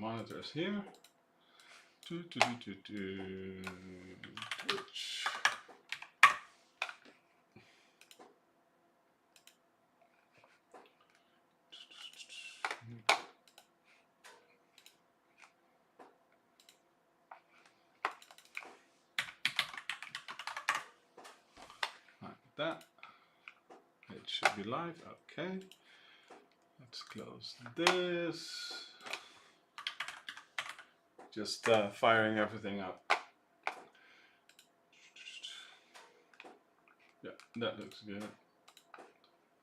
monitors here. Twitch. Like that. It should be live. Okay. Let's close this. Just firing everything up. Yeah, that looks good.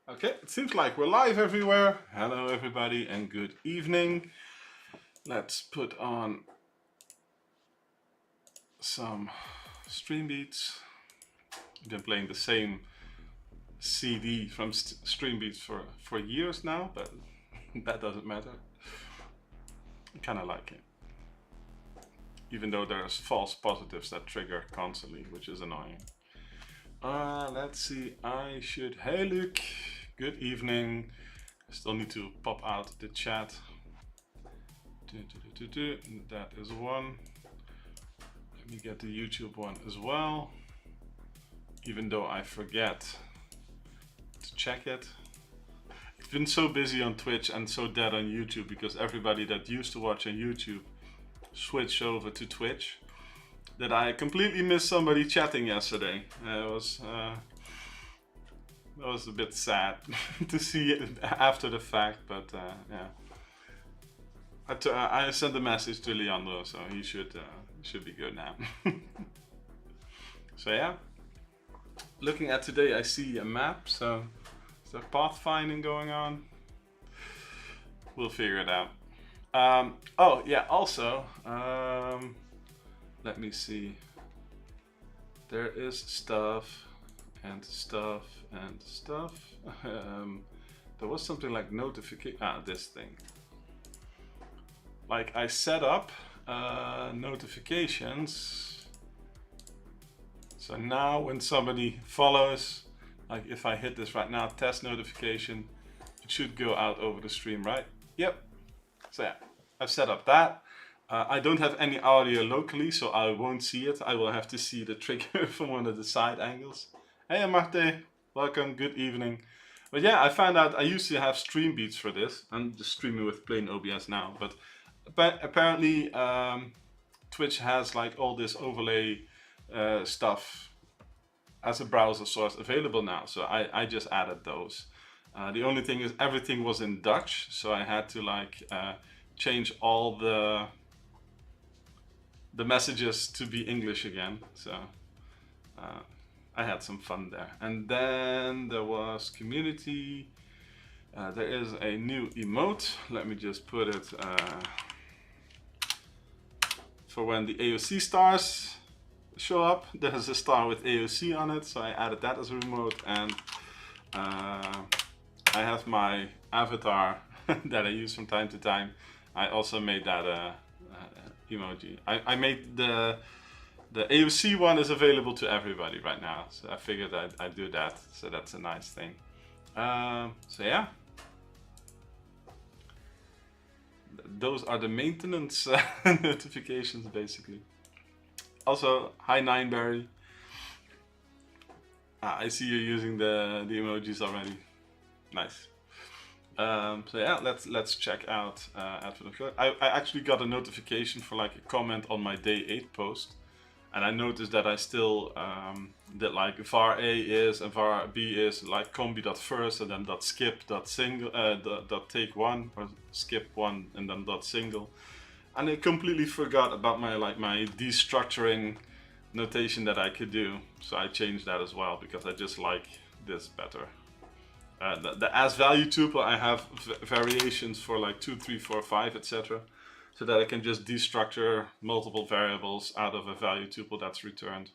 Okay, it seems like we're live everywhere. Hello everybody and good evening. Let's put on some stream beats. I've been playing the same CD from stream beats for years now, but that doesn't matter. I kind of like it. Even though there's false positives that trigger constantly, which is annoying. Let's see, I should, hey Luke, good evening. I still need to pop out the chat. That is one. Let me get the YouTube one as well. Even though I forget to check it. I've been so busy on Twitch and so dead on YouTube because everybody that used to watch on YouTube switched over to Twitch that I completely missed somebody chatting yesterday. That was a bit sad to see it after the fact, but yeah. I sent a message to Leandro, so he should be good now. So yeah, looking at today, I see a map. So is there pathfinding going on? We'll figure it out. Oh yeah, also let me see. There is stuff and stuff and stuff. There was something like notification. This thing. Like I set up notifications. So now when somebody follows, like if I hit this right now, test notification, it should go out over the stream, right? Yep. So yeah, I've set up that. I don't have any audio locally, so I won't see it. I will have to see the trigger from one of the side angles. Hey Marte, welcome, good evening. But yeah, I found out I used to have stream beats for this. I'm just streaming with plain OBS now, but apparently Twitch has like all this overlay stuff as a browser source available now. So I just added those. The only thing is everything was in Dutch, so I had to like change all the messages to be English again. So I had some fun there. And then there was community. There is a new emote. Let me just put it for when the AOC stars show up. There's a star with AOC on it, so I added that as a remote. And I have my avatar that I use from time to time. I also made that emoji. I made the AOC one is available to everybody right now, so I figured I'd do that. So that's a nice thing. So yeah, those are the maintenance notifications basically. Also, hi Nineberry. I see you're using the emojis already. Nice. So yeah, let's check out Advent of God. I actually got a notification for like a comment on my day 8 post, and I noticed that I still that like var A is and var B is like combi.first and then .skip.single .take one or skip one and then .single, and I completely forgot about my destructuring notation that I could do. So I changed that as well because I just like this better. The as value tuple, I have variations for like 2, 3, 4, 5, etc. So that I can just destructure multiple variables out of a value tuple that's returned.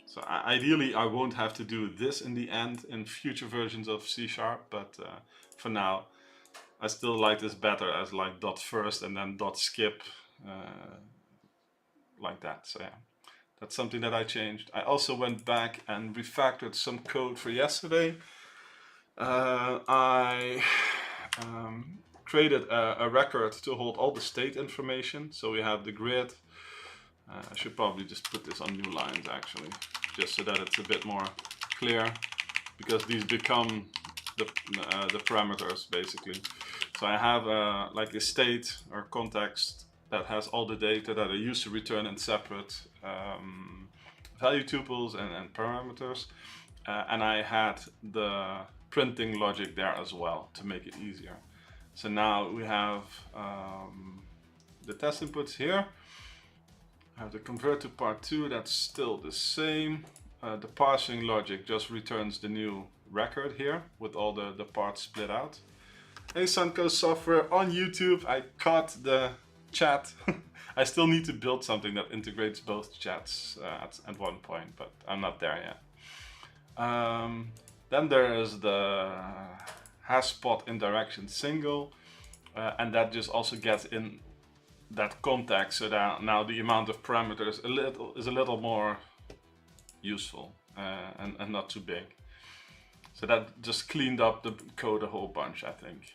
So ideally I won't have to do this in the end in future versions of C#, but for now I still like this better as like .first and then .skip like that. So yeah, that's something that I changed. I also went back and refactored some code for yesterday. I created a record to hold all the state information. So we have the grid. I should probably just put this on new lines actually, just so that it's a bit more clear, because these become the parameters basically. So I have like a state or context that has all the data that I used to return in separate value tuples and parameters. And I had the printing logic there as well to make it easier. So now we have the test inputs here. I have the convert to part 2, that's still the same. The parsing logic just returns the new record here with all the parts split out. Hey Sunco Software on YouTube, I caught the chat. I still need to build something that integrates both chats at one point, but I'm not there yet. Then there is the hasspot indirection single, and that just also gets in that context, so that now the amount of parameters is a little more useful and not too big. So that just cleaned up the code a whole bunch, I think.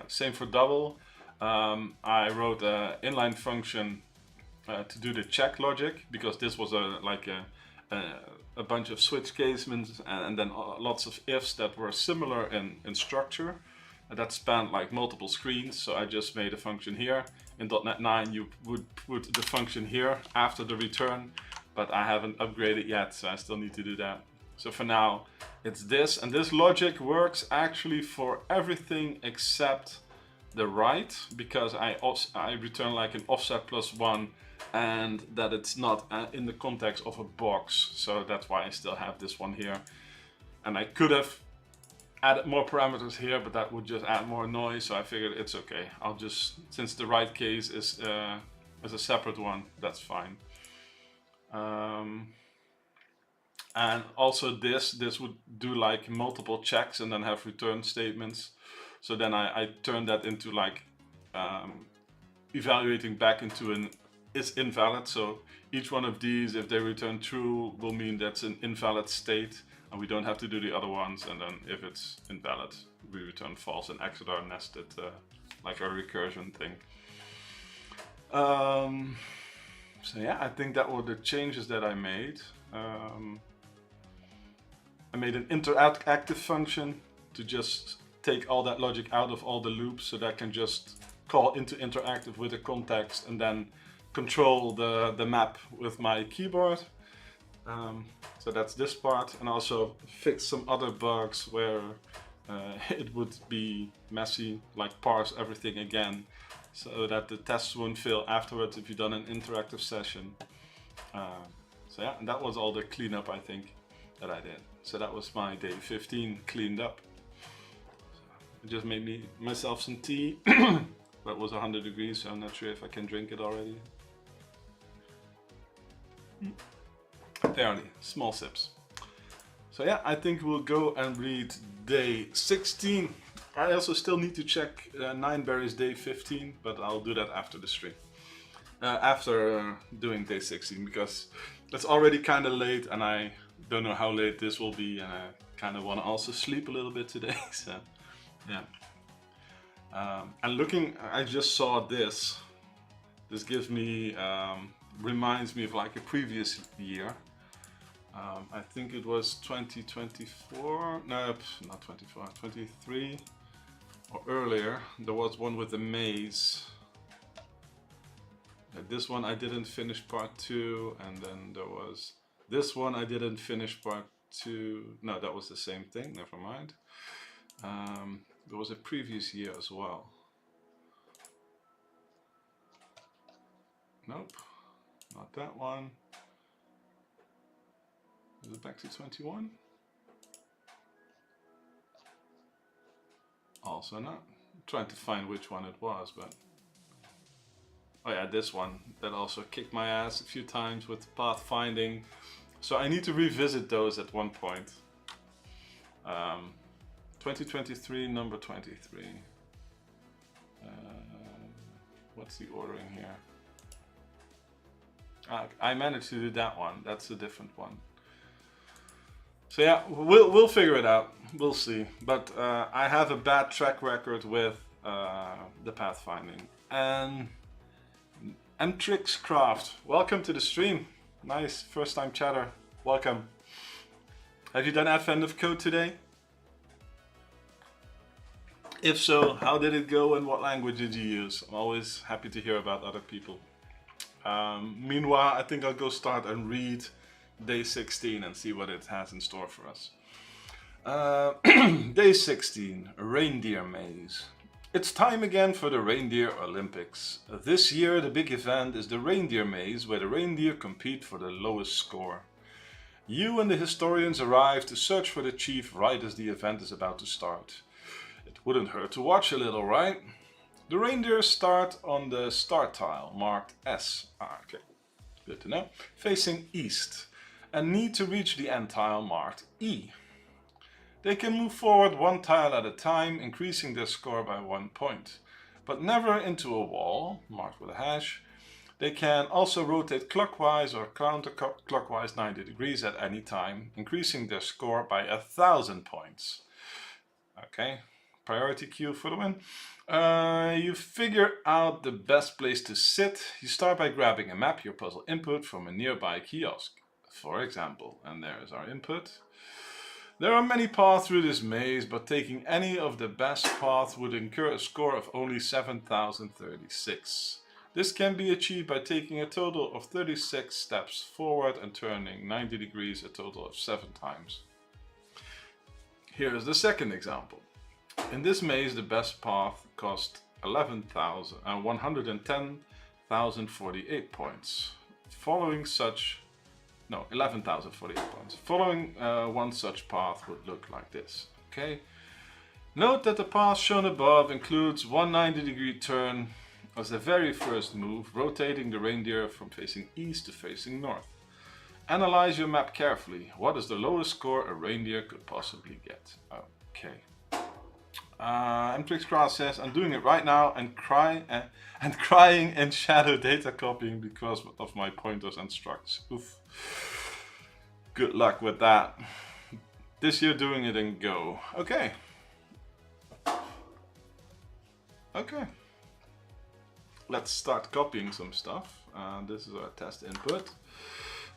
Same for double. I wrote an inline function to do the check logic, because this was a bunch of switch casements and then lots of ifs that were similar in structure, and that spanned like multiple screens. So I just made a function here. In .NET 9 you would put the function here after the return, but I haven't upgraded yet, so I still need to do that. So for now it's this, and this logic works actually for everything except the write, because I return like an offset +1, and that it's not in the context of a box. So that's why I still have this one here. And I could have added more parameters here, but that would just add more noise. So I figured it's okay. I'll just, since the write case is a separate one, that's fine. And also this would do like multiple checks and then have return statements. So then I turned that into like evaluating back into an is invalid. So each one of these, if they return true, will mean that's an invalid state, and we don't have to do the other ones. And then if it's invalid, we return false and exit our nested, like a recursion thing. So yeah, I think that were the changes that I made. I made an interactive function to just take all that logic out of all the loops, so that can just call into interactive with a context and then control the map with my keyboard. So that's this part, and also fix some other bugs where it would be messy, like parse everything again, so that the tests won't fail afterwards if you've done an interactive session. So yeah, and that was all the cleanup I think that I did. So that was my day 15 cleaned up. I just made myself some tea, but it was 100 degrees, so I'm not sure if I can drink it already. Apparently, small sips. So yeah, I think we'll go and read day 16. I also still need to check 9berries day 15, but I'll do that after the stream. After doing day 16, because it's already kind of late and I don't know how late this will be, and I kind of want to also sleep a little bit today. So yeah. And looking, I just saw this. This gives me, reminds me of like a previous year. I think it was 2024, no, not 24, 23 or earlier. There was one with the maze. This one I didn't finish part 2, and then there was this one I didn't finish part 2. No, that was the same thing, never mind. There was a previous year as well. Nope, not that one. Is it back to 21? Also not. I'm trying to find which one it was, but... Oh yeah, this one. That also kicked my ass a few times with pathfinding. So I need to revisit those at one point. 2023, number 23. What's the ordering here? I managed to do that one. That's a different one. So yeah, we'll figure it out. We'll see. But I have a bad track record with the pathfinding. And Mtrixcraft, welcome to the stream. Nice, first time chatter, welcome. Have you done Advent of Code today? If so, how did it go and what language did you use? I'm always happy to hear about other people. Meanwhile, I think I'll go start and read day 16 and see what it has in store for us. Day 16, Reindeer Maze. It's time again for the Reindeer Olympics. This year the big event is the Reindeer Maze, where the reindeer compete for the lowest score. You and the historians arrive to search for the chief right as the event is about to start. It wouldn't hurt to watch a little, right? The reindeer start on the start tile, marked S. Okay, good to know. Facing east, and need to reach the end tile, marked E. They can move forward one tile at a time, increasing their score by 1 point, but never into a wall, marked with a hash. They can also rotate clockwise or counterclockwise 90 degrees at any time, increasing their score by 1,000 points. Okay. Priority queue for the win. You figure out the best place to sit. You start by grabbing a map, your puzzle input, from a nearby kiosk, for example. And there is our input. There are many paths through this maze, but taking any of the best paths would incur a score of only 7,036. This can be achieved by taking a total of 36 steps forward and turning 90 degrees a total of 7 times. Here is the second example. In this maze, the best path cost 110,048 points. Following 11,048 points. Following one such path would look like this. Okay. Note that the path shown above includes one 90-degree turn as the very first move, rotating the reindeer from facing east to facing north. Analyze your map carefully. What is the lowest score a reindeer could possibly get? Okay. Mtrixcraft says, I'm doing it right now and crying in shadow data copying because of my pointers and structs. Oof. Good luck with that. This year doing it in Go. Okay. Okay. Let's start copying some stuff. This is our test input.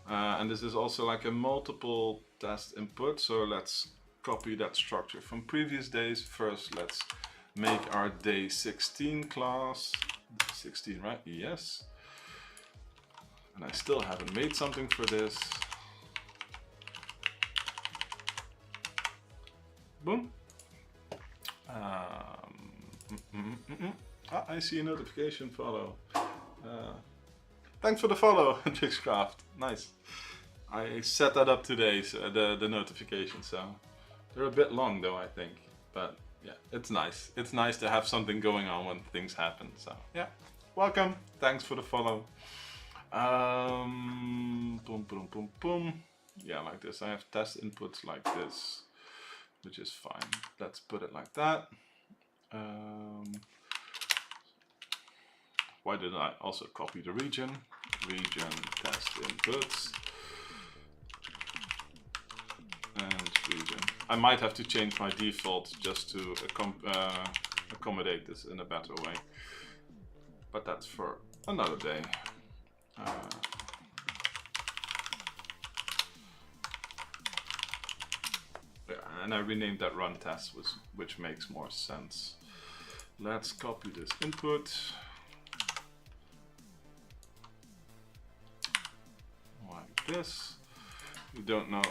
And this is also like a multiple test input. So let's copy that structure from previous days. First, let's make our day 16 class. 16, right? Yes. And I still haven't made something for this. Boom. I see a notification follow. Thanks for the follow, Trixcraft. Nice. I set that up today, so the notification, so they're a bit long though, I think, but yeah, it's nice. It's nice to have something going on when things happen. So yeah, welcome. Thanks for the follow. Boom, boom, boom, boom. Yeah, like this. I have test inputs like this, which is fine. Let's put it like that. Why did I also copy the region? Region test inputs. And region. I might have to change my default just to accommodate this in a better way. But that's for another day. Yeah, and I renamed that run test, which makes more sense. Let's copy this input. Like this. We don't know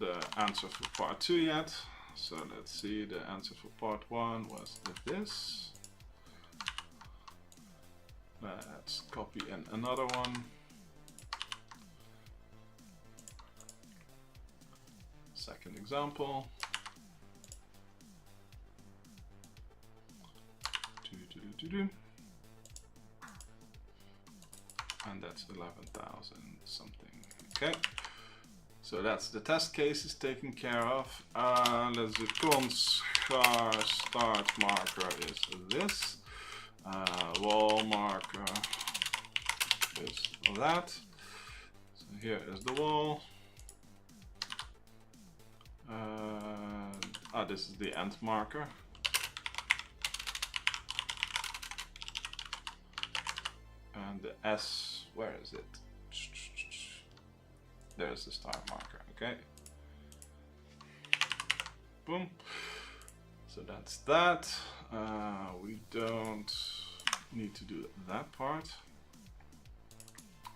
the answer for part 2 yet, so let's see. The answer for part 1 was this. Let's copy in another one. Second example. And that's 11,000 something. Okay. So that's the test case is taken care of. Let's do cons char start marker is this. Wall marker is that. So here is the wall. This is the end marker. and the S, where is it? There's the start marker, okay. Boom. So that's that. We don't need to do that part.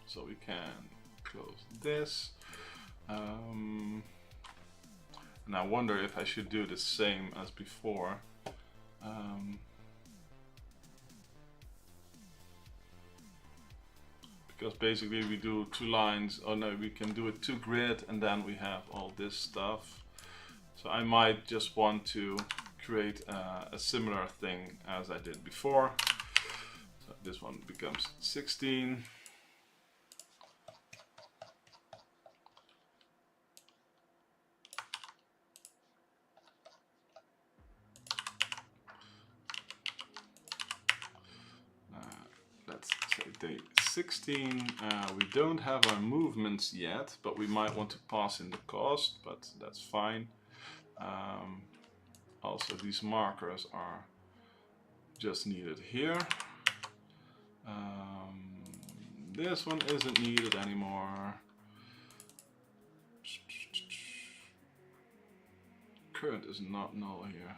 So we can close this. And I wonder if I should do the same as before. Because basically we do 2 lines. Oh no, we can do it 2 grid and then we have all this stuff. So I might just want to create a similar thing as I did before. So this one becomes 16. Let's say day 16. We don't have our movements yet, but we might want to pass in the cost, but that's fine. Also, these markers are just needed here. This one isn't needed anymore. Current is not null here.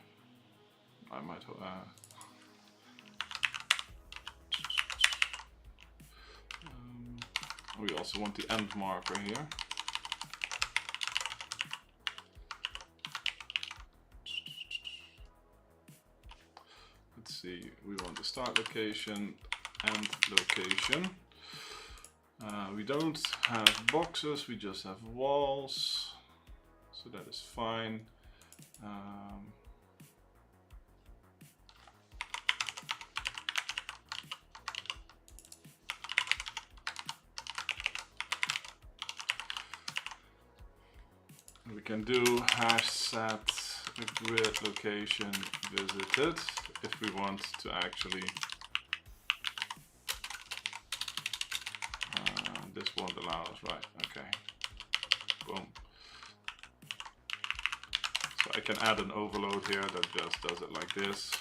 I might we also want the end marker here. Let's see, we want the start location, end location. We don't have boxes, we just have walls, so that is fine. We can do hash set grid location visited if we want to actually. This won't allow us, right? Okay. Boom. So I can add an overload here that just does it like this.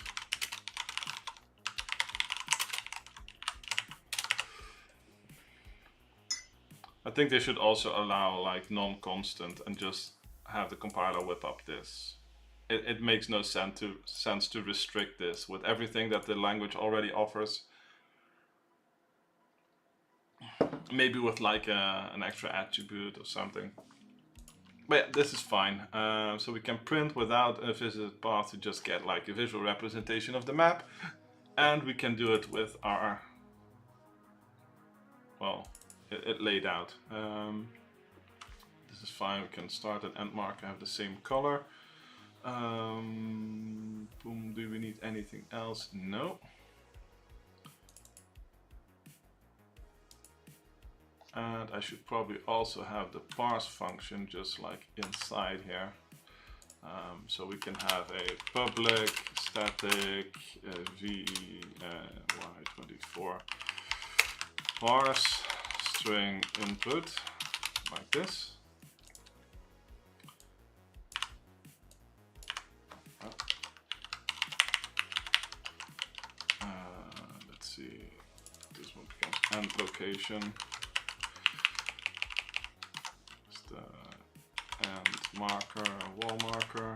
I think they should also allow like non-constant and just have the compiler whip up this. It makes no sense to restrict this with everything that the language already offers. Maybe with like an extra attribute or something. But yeah, this is fine. So we can print without a visited path to just get like a visual representation of the map. And we can do it with our, well, it laid out. This is fine. We can start and end marker have the same color. Boom. Do we need anything else? No. And I should probably also have the parse function just like inside here. So we can have a public static y24 parse string input like this. Let's see, this one becomes end location. It's the end marker, wall marker.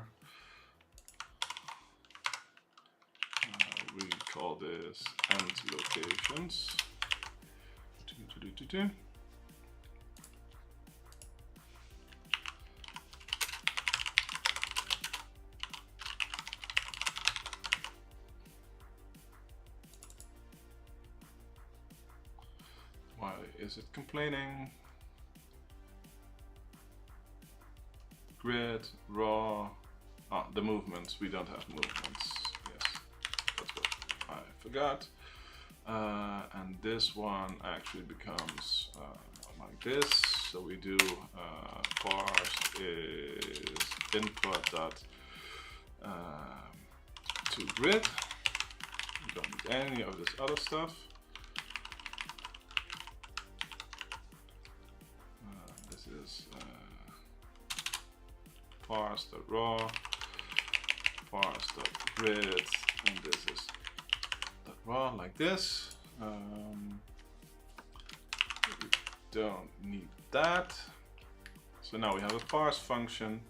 We call this end locations. Why is it complaining? Grid, raw, the movements, we don't have movements. Yes, that's what I forgot. And this one actually becomes like this. So we do parse is input dot to grid. We don't need any of this other stuff. This is parse dot raw, parse dot grid, and this is dot raw like this. don't need that. So now we have a parse function.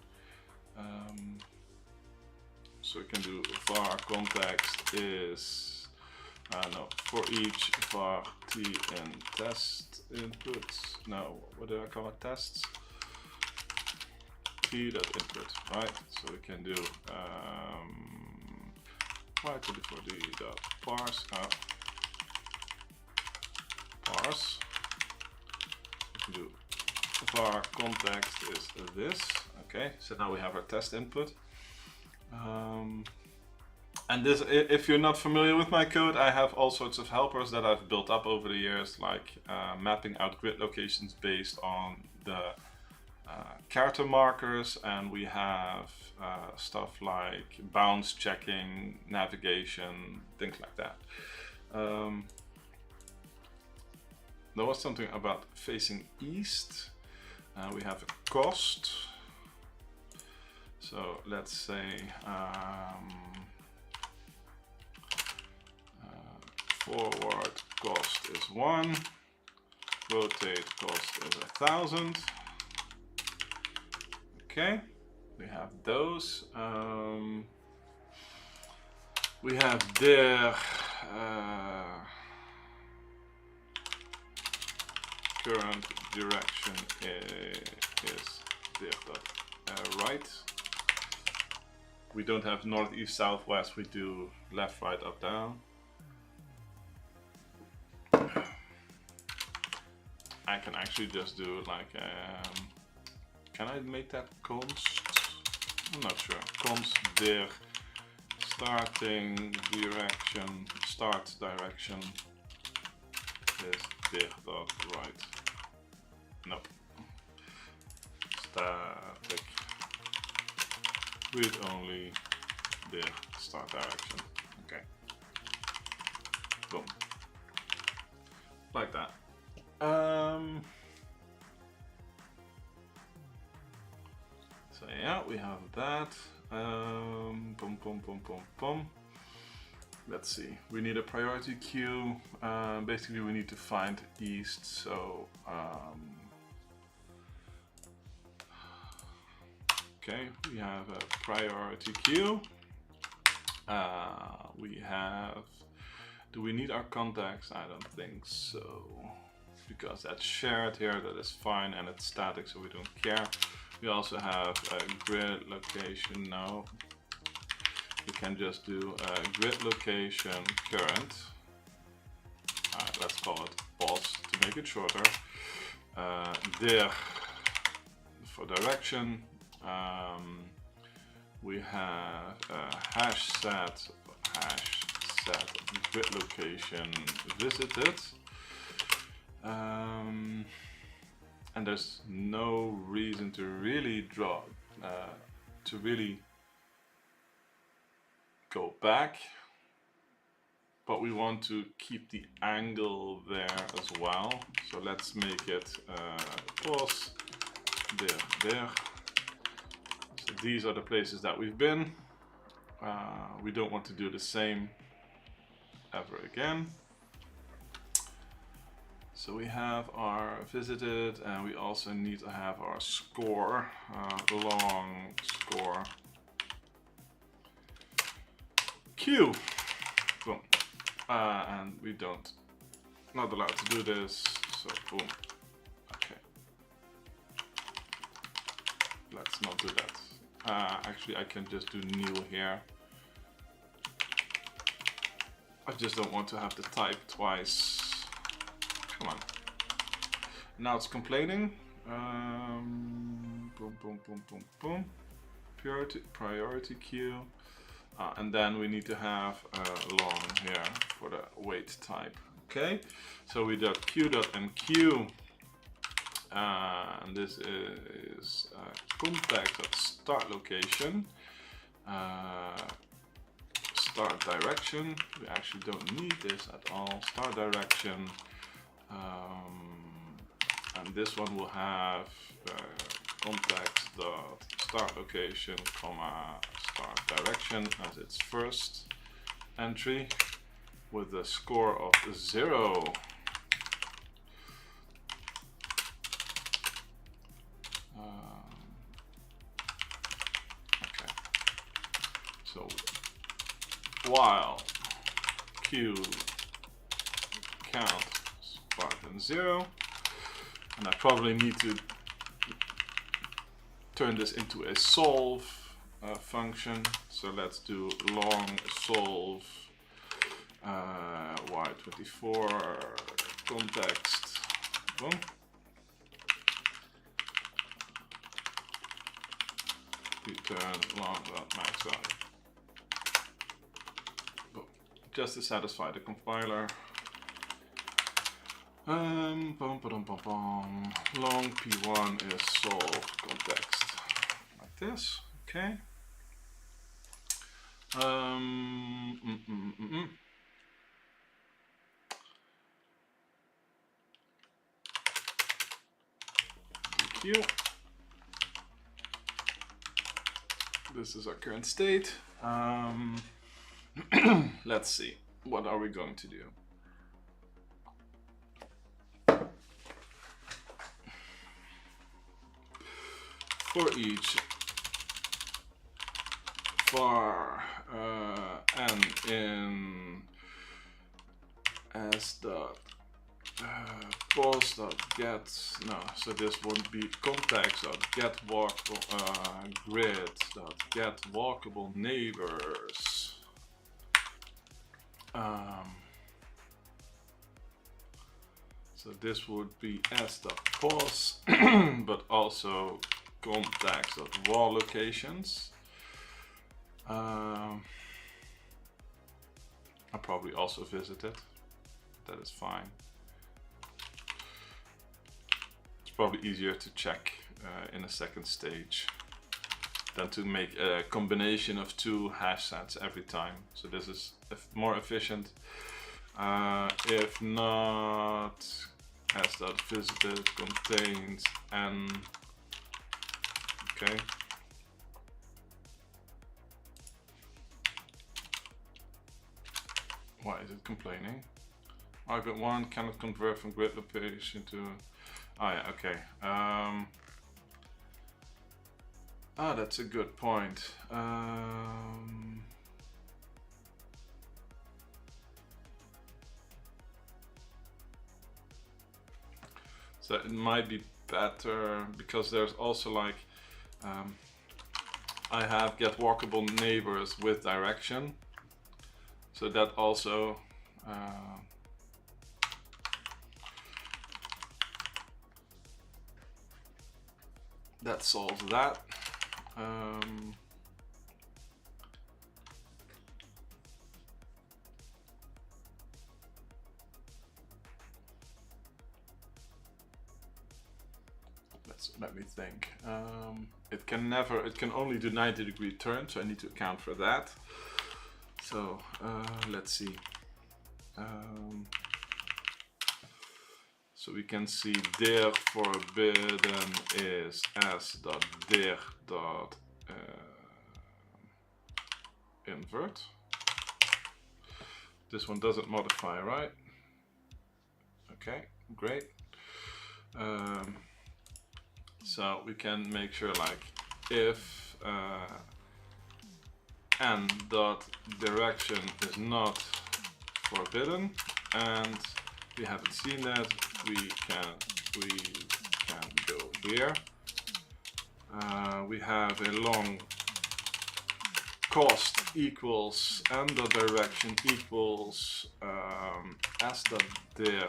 So we can do var context is no, for each var t in test inputs. No, what do I call it? Tests. T dot input, right? So we can do y24d dot parse parse. We can do var context is this. Okay, so now we have our test input. And this, if you're not familiar with my code, I have all sorts of helpers that I've built up over the years, like mapping out grid locations based on the character markers, and we have stuff like bounce checking, navigation, things like that. There was something about facing east. We have a cost. So let's say forward cost is 1, rotate cost is 1000. Okay, we have those. We have their current direction is their right. We don't have north, east, south, west. We do left, right, up, down. I can actually just do like, can I make that const? I'm not sure. Const dir starting direction, start direction is dir dot right. Nope. Static. Read only the start direction. Okay. Boom. Like that. So yeah, we have that. Boom, boom, boom, boom, boom. Let's see. We need a priority queue. Basically, we need to find east. So. Okay, we have a priority queue. We have, do we need our contacts? I don't think so, because that's shared here, that is fine, and it's static, so we don't care. We also have a grid location now. We can just do a grid location current. Let's call it pos to make it shorter. There for direction. We have hash set grid location visited, and there's no reason to really draw to really go back, but we want to keep the angle there as well. So let's make it pause there. So these are the places that we've been. We don't want to do the same ever again. So we have our visited, and we also need to have our score, long score queue. Boom. And we not allowed to do this, so boom. Okay. Let's not do that. Actually, I can just do new here. I just don't want to have to type twice. Come on. Now it's complaining. Boom, boom, boom, boom, boom. Priority queue. And then we need to have long here for the wait type. Okay. So we dot q.enqueue. And this is contact at start location. Start direction. We actually don't need this at all. Start direction. And this one will have context dot start location, comma start direction as its first entry with a score of 0. while q count is 5 and 0, and I probably need to turn this into a solve function. So let's do long solve y24 context. Boom. Return long.max value. Boom. Just to satisfy the compiler. Long p1 is solve context. Like this. Okay. DQ. This is our current state. Let's see. What are we going to do? For each var n in s dot pos dot get, no, so this would be context dot get walkable grid dot get walkable neighbors. So this would be s dot pos, but also context dot wall locations. I'll probably also visit it. That is fine. It's probably easier to check in a second stage than to make a combination of two hash sets every time. So this is more efficient. If not, s.visited contains n. Okay. Why is it complaining? Argument 1 cannot convert from grid location to... Oh yeah, okay. That's a good point. So it might be better because there's also like I have get walkable neighbors with direction. So that also that solves that. Let me think. It can only do 90-degree turn, so I need to account for that. So let's see. So we can see dir forbidden is s.dir dot invert. This one doesn't modify, right? Okay, great. So we can make sure like if n dot direction is not forbidden and we haven't seen that, we can go here. We have a long cost equals n dot direction equals s dot dir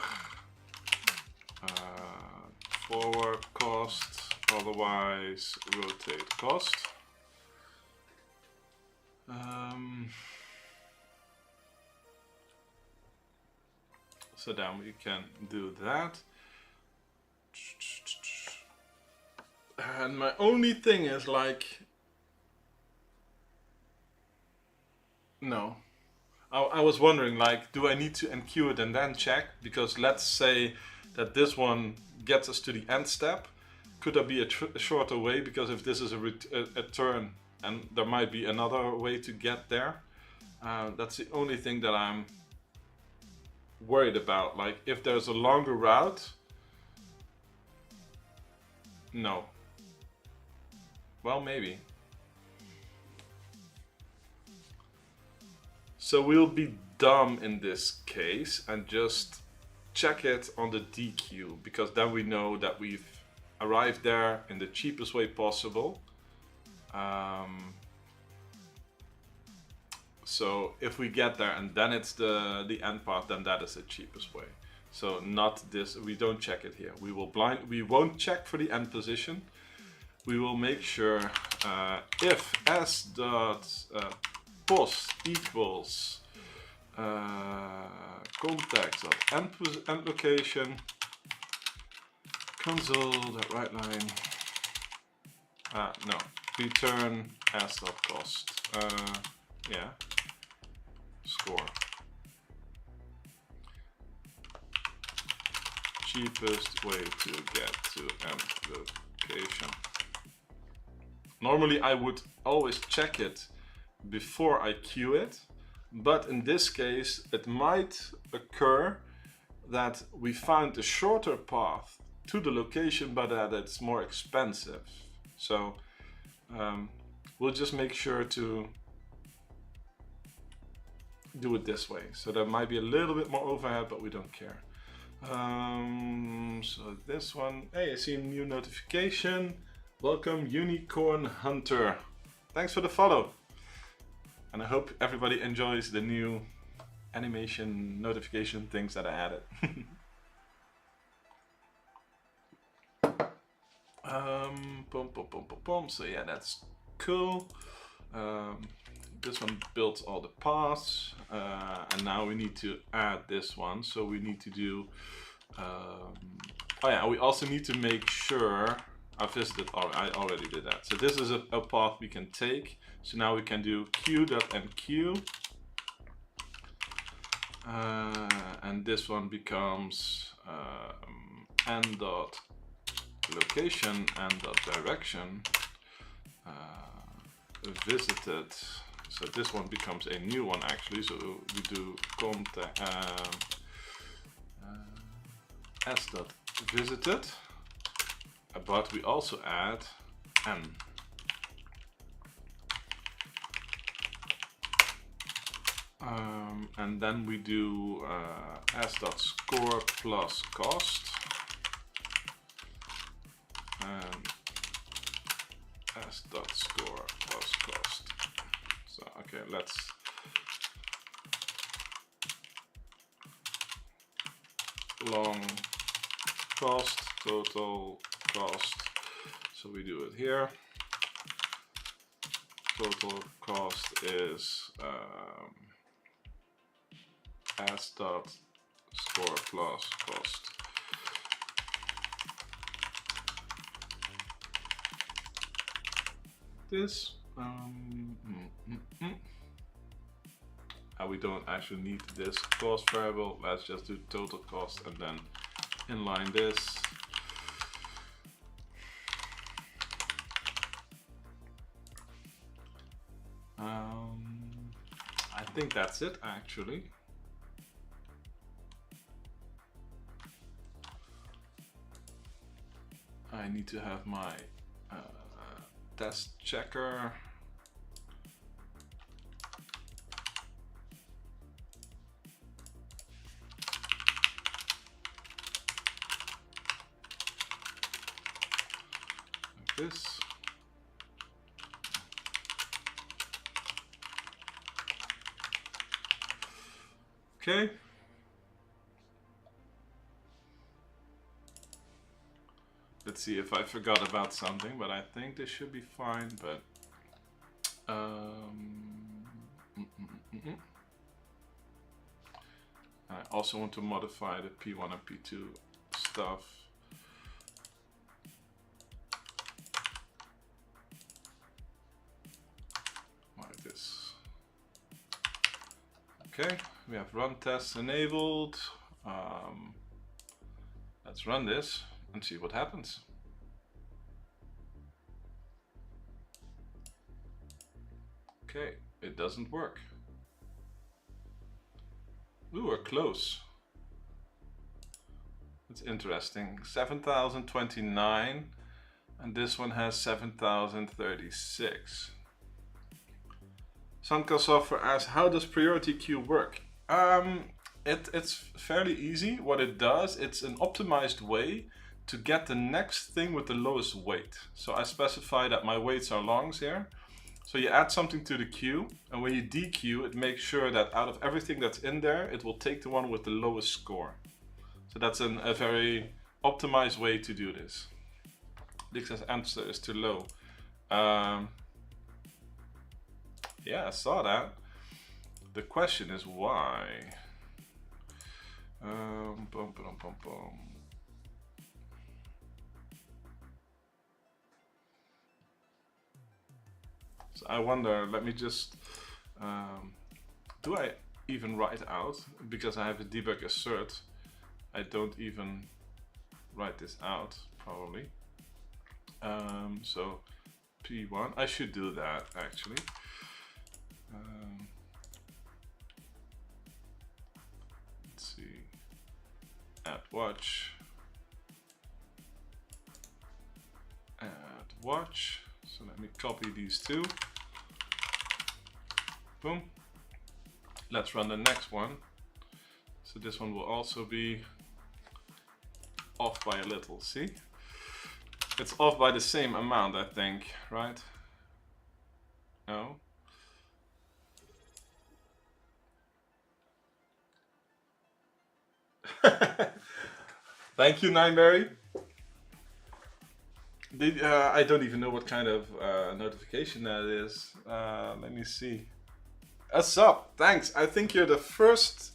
forward cost, otherwise rotate cost. So then we can do that. And my only thing is like, no. I was wondering like, do I need to enqueue it and then check? Because let's say that this one gets us to the end step. Could there be a shorter way? Because if this is a turn and there might be another way to get there. That's the only thing that I'm worried about. Like if there's a longer route, no. Well, maybe. So we'll be dumb in this case and just check it on the DQ, because then we know that we've arrived there in the cheapest way possible. So if we get there and then it's the end path, then that is the cheapest way. So not this, we don't check it here. We won't check for the end position. We will make sure if s dot post equals context of end location console.writeLine no, return s dot cost yeah, score cheapest way to get to end location. Normally I would always check it before I queue it, but in this case it might occur that we found a shorter path to the location but that it's more expensive. So we'll just make sure to do it this way. So there might be a little bit more overhead, but we don't care. So this one, hey, I see a new notification. Welcome Unicorn Hunter. Thanks for the follow. And I hope everybody enjoys the new animation notification things that I added. So yeah, that's cool. This one builds all the paths, and now we need to add this one. So we need to do, oh yeah, we also need to make sure, I visited, I already did that. So this is a path we can take. So now we can do q.enqueue. And this one becomes n.location, n.direction, visited. So this one becomes a new one actually. So we do contact s.visited, but we also add n. And then we do s.score plus cost and s.score plus cost. So okay, let's long cost, total cost. So we do it here. Total cost is s.score plus cost. This we don't actually need this cost variable. Let's just do total cost and then inline this. I think that's it actually. I need to have my test checker. Like this. Okay. Let's see if I forgot about something, but I think this should be fine. But I also want to modify the P1 and P2 stuff. Like this. Okay, we have run tests enabled. Let's run this and see what happens. Okay, it doesn't work. We were close. It's interesting. 7,029 and this one has 7,036. Sanka Software asks, how does priority queue work? It's fairly easy. What it does, it's an optimized way to get the next thing with the lowest weight. So I specify that my weights are longs here. So you add something to the queue, and when you dequeue, it makes sure that out of everything that's in there, it will take the one with the lowest score. So that's a very optimized way to do this. Dix's answer is too low. Yeah, I saw that. The question is why? Bum, bum, bum, bum. So I wonder, let me just, do I even write out? Because I have a debug assert, I don't even write this out, probably. So P1, I should do that actually. Let's see, add watch, so let me copy these two, boom. Let's run the next one. So this one will also be off by a little, see? It's off by the same amount, I think, right? No? Thank you, Nineberry. I don't even know what kind of notification that is. Let me see. A sub, thanks. I think you're the first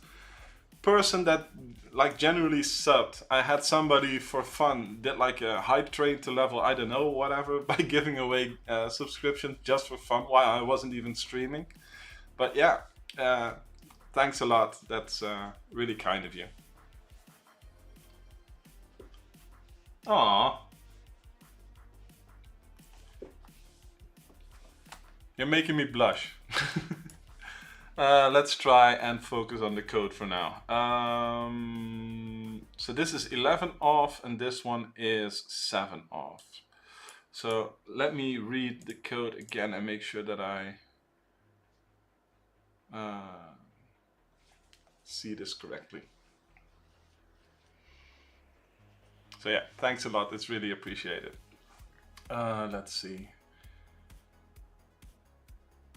person that like generally subbed. I had somebody for fun did like a hype train to level, I don't know, whatever, by giving away subscription just for fun while I wasn't even streaming. But yeah, thanks a lot. That's really kind of you. Aww. You're making me blush. Let's try and focus on the code for now. So this is 11 off and this one is 7 off. So let me read the code again and make sure that I see this correctly. So yeah, thanks a lot. It's really appreciated. Let's see.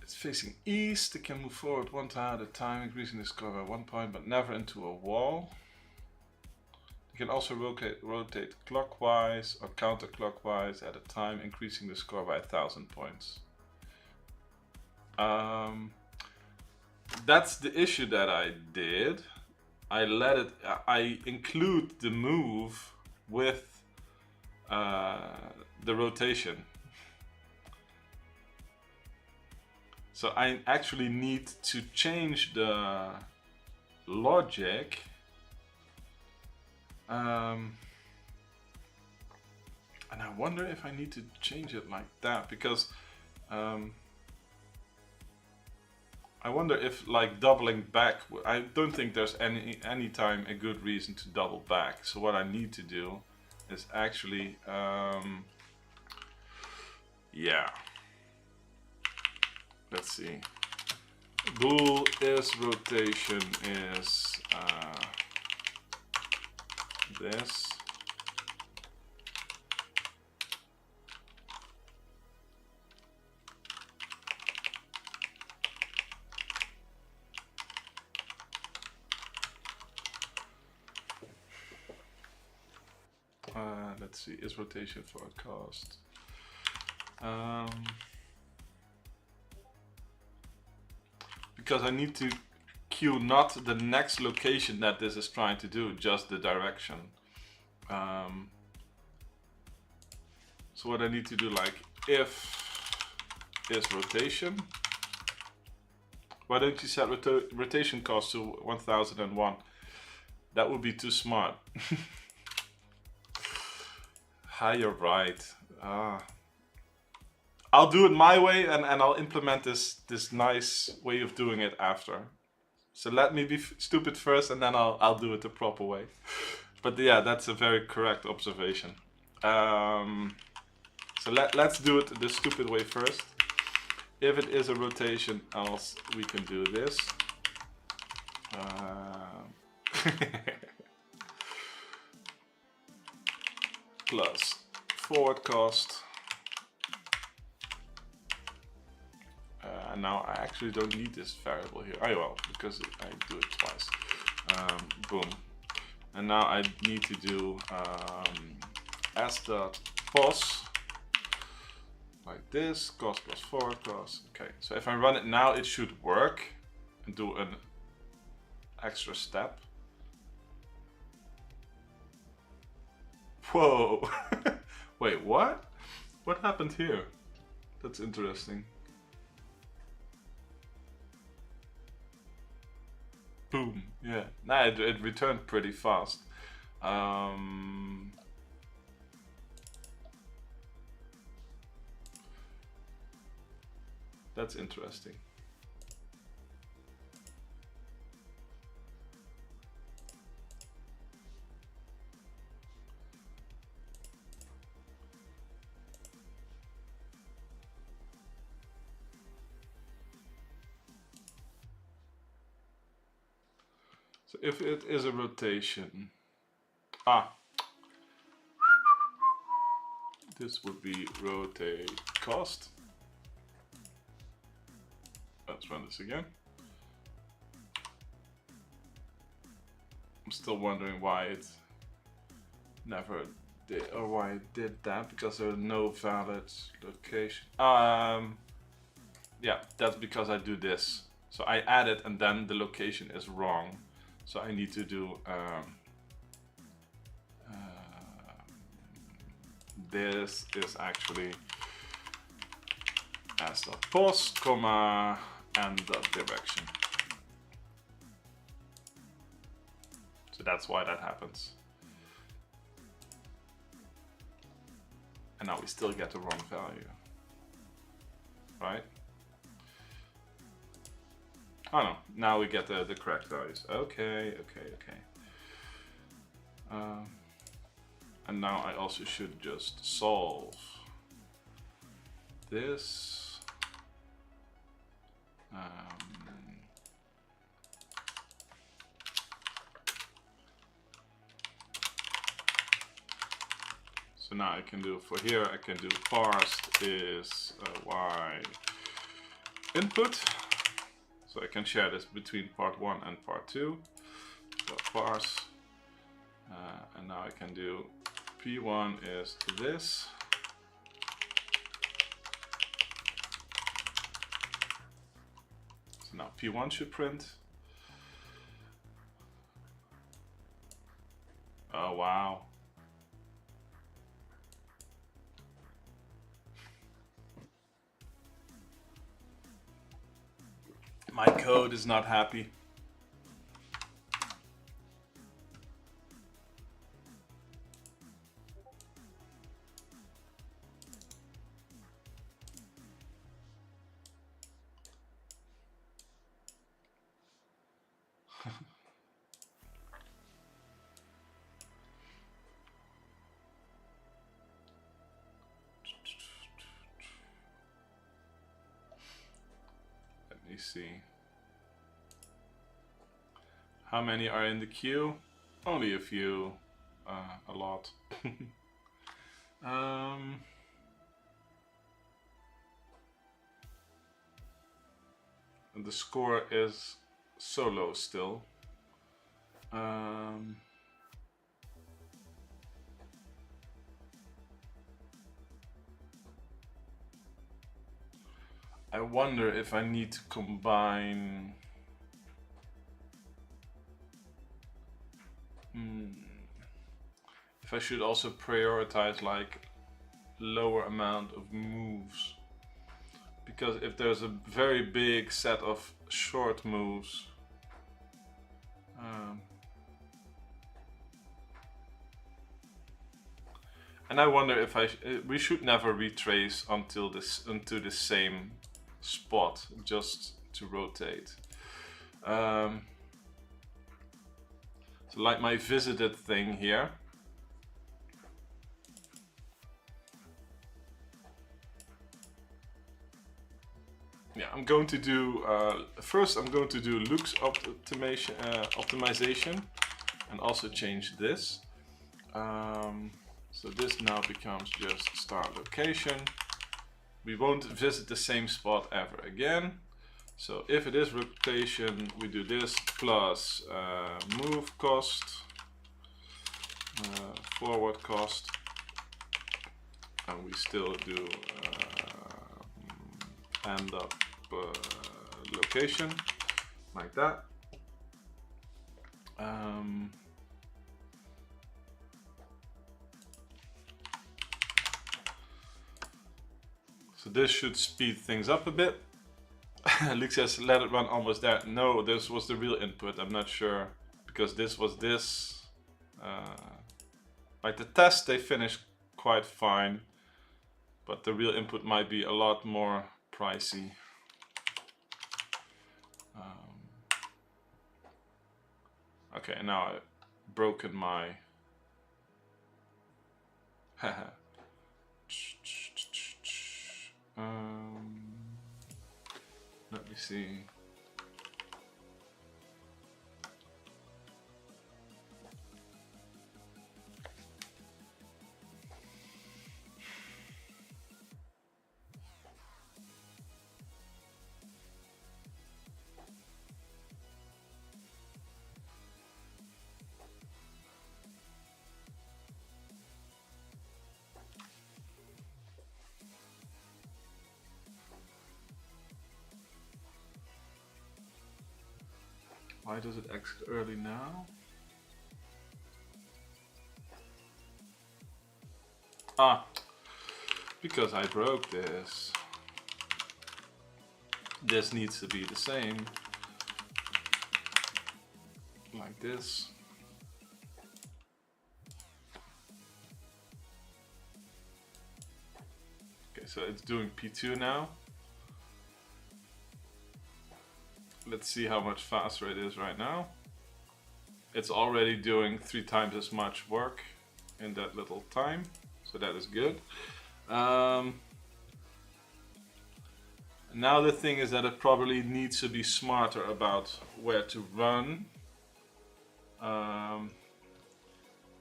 It's facing east. It can move forward one tile at a time, increasing the score by 1 point, but never into a wall. You can also rotate clockwise or counterclockwise at a time, increasing the score by 1,000 points. That's the issue that I did. I include the move with the rotation. So I actually need to change the logic. And I wonder if I need to change it like that, because I wonder if like doubling back, I don't think there's any time a good reason to double back. So what I need to do is actually, yeah. Let's see. Bool is rotation is this. Let's see, is rotation for a cost? Because I need to queue not the next location that this is trying to do, just the direction. So what I need to do, like, if is rotation, why don't you set rotation cost to 1001? That would be too smart. Hi, you're right. I'll do it my way, and I'll implement this nice way of doing it after. So let me be stupid first, and then I'll do it the proper way. But yeah, that's a very correct observation. So let's do it the stupid way first. if it is a rotation, else we can do this. Plus forward cost. And now I actually don't need this variable here. Oh well, because I do it twice. Boom. And now I need to do s.pos like this, cost plus forward cost. Okay, so if I run it now, it should work and do an extra step. Whoa! Wait, what? What happened here? That's interesting. Boom. Yeah. Nah, it returned pretty fast. That's interesting. So if it is a rotation, this would be rotate cost. Let's run this again. I'm still wondering why it never did, or why it did that, because there are no valid location. Yeah, that's because I do this. So I add it and then the location is wrong. So I need to do this is actually s.post, comma, and the direction. So that's why that happens. And now we still get the wrong value, right? Oh no, now we get the correct values. Okay. And now I also should just solve this. So now I can do, for here I can do parsed is y input. So I can share this between part 1 and part 2. So parse. And now I can do P1 is this. So now P1 should print. Oh wow. My code is not happy. Let me see. How many are in the queue? Only a few. A lot. And the score is so low still. I wonder if I need to combine. If I should also prioritize like lower amount of moves, because if there's a very big set of short moves, and I wonder if we should never retrace until into the same spot just to rotate. So like my visited thing here. I'm going to do, first I'm going to do looks optimization and also change this. So this now becomes just start location. We won't visit the same spot ever again. So if it is rotation, we do this plus move cost, forward cost, and we still do end up location like that. So this should speed things up a bit. Luke says, let it run almost there. No, this was the real input. I'm not sure, because this was this. Like the test, they finished quite fine, but the real input might be a lot more pricey. Okay, now I've broken my... let me see. Why does it exit early now? Ah, because I broke this. This needs to be the same. Like this. Okay, so it's doing P2 now. Let's see how much faster it is right now. It's already doing 3 times as much work in that little time, so that is good. Now the thing is that it probably needs to be smarter about where to run.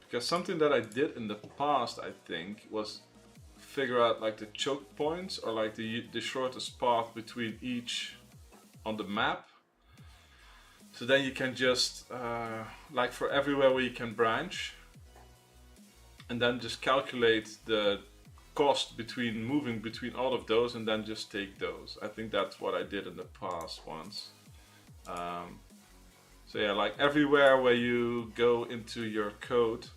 Because something that I did in the past, I think, was figure out like the choke points, or like the shortest path between each on the map. So then you can just, like for everywhere where you can branch, and then just calculate the cost between moving between all of those, and then just take those. I think that's what I did in the past once. So yeah, like everywhere where you go into your code,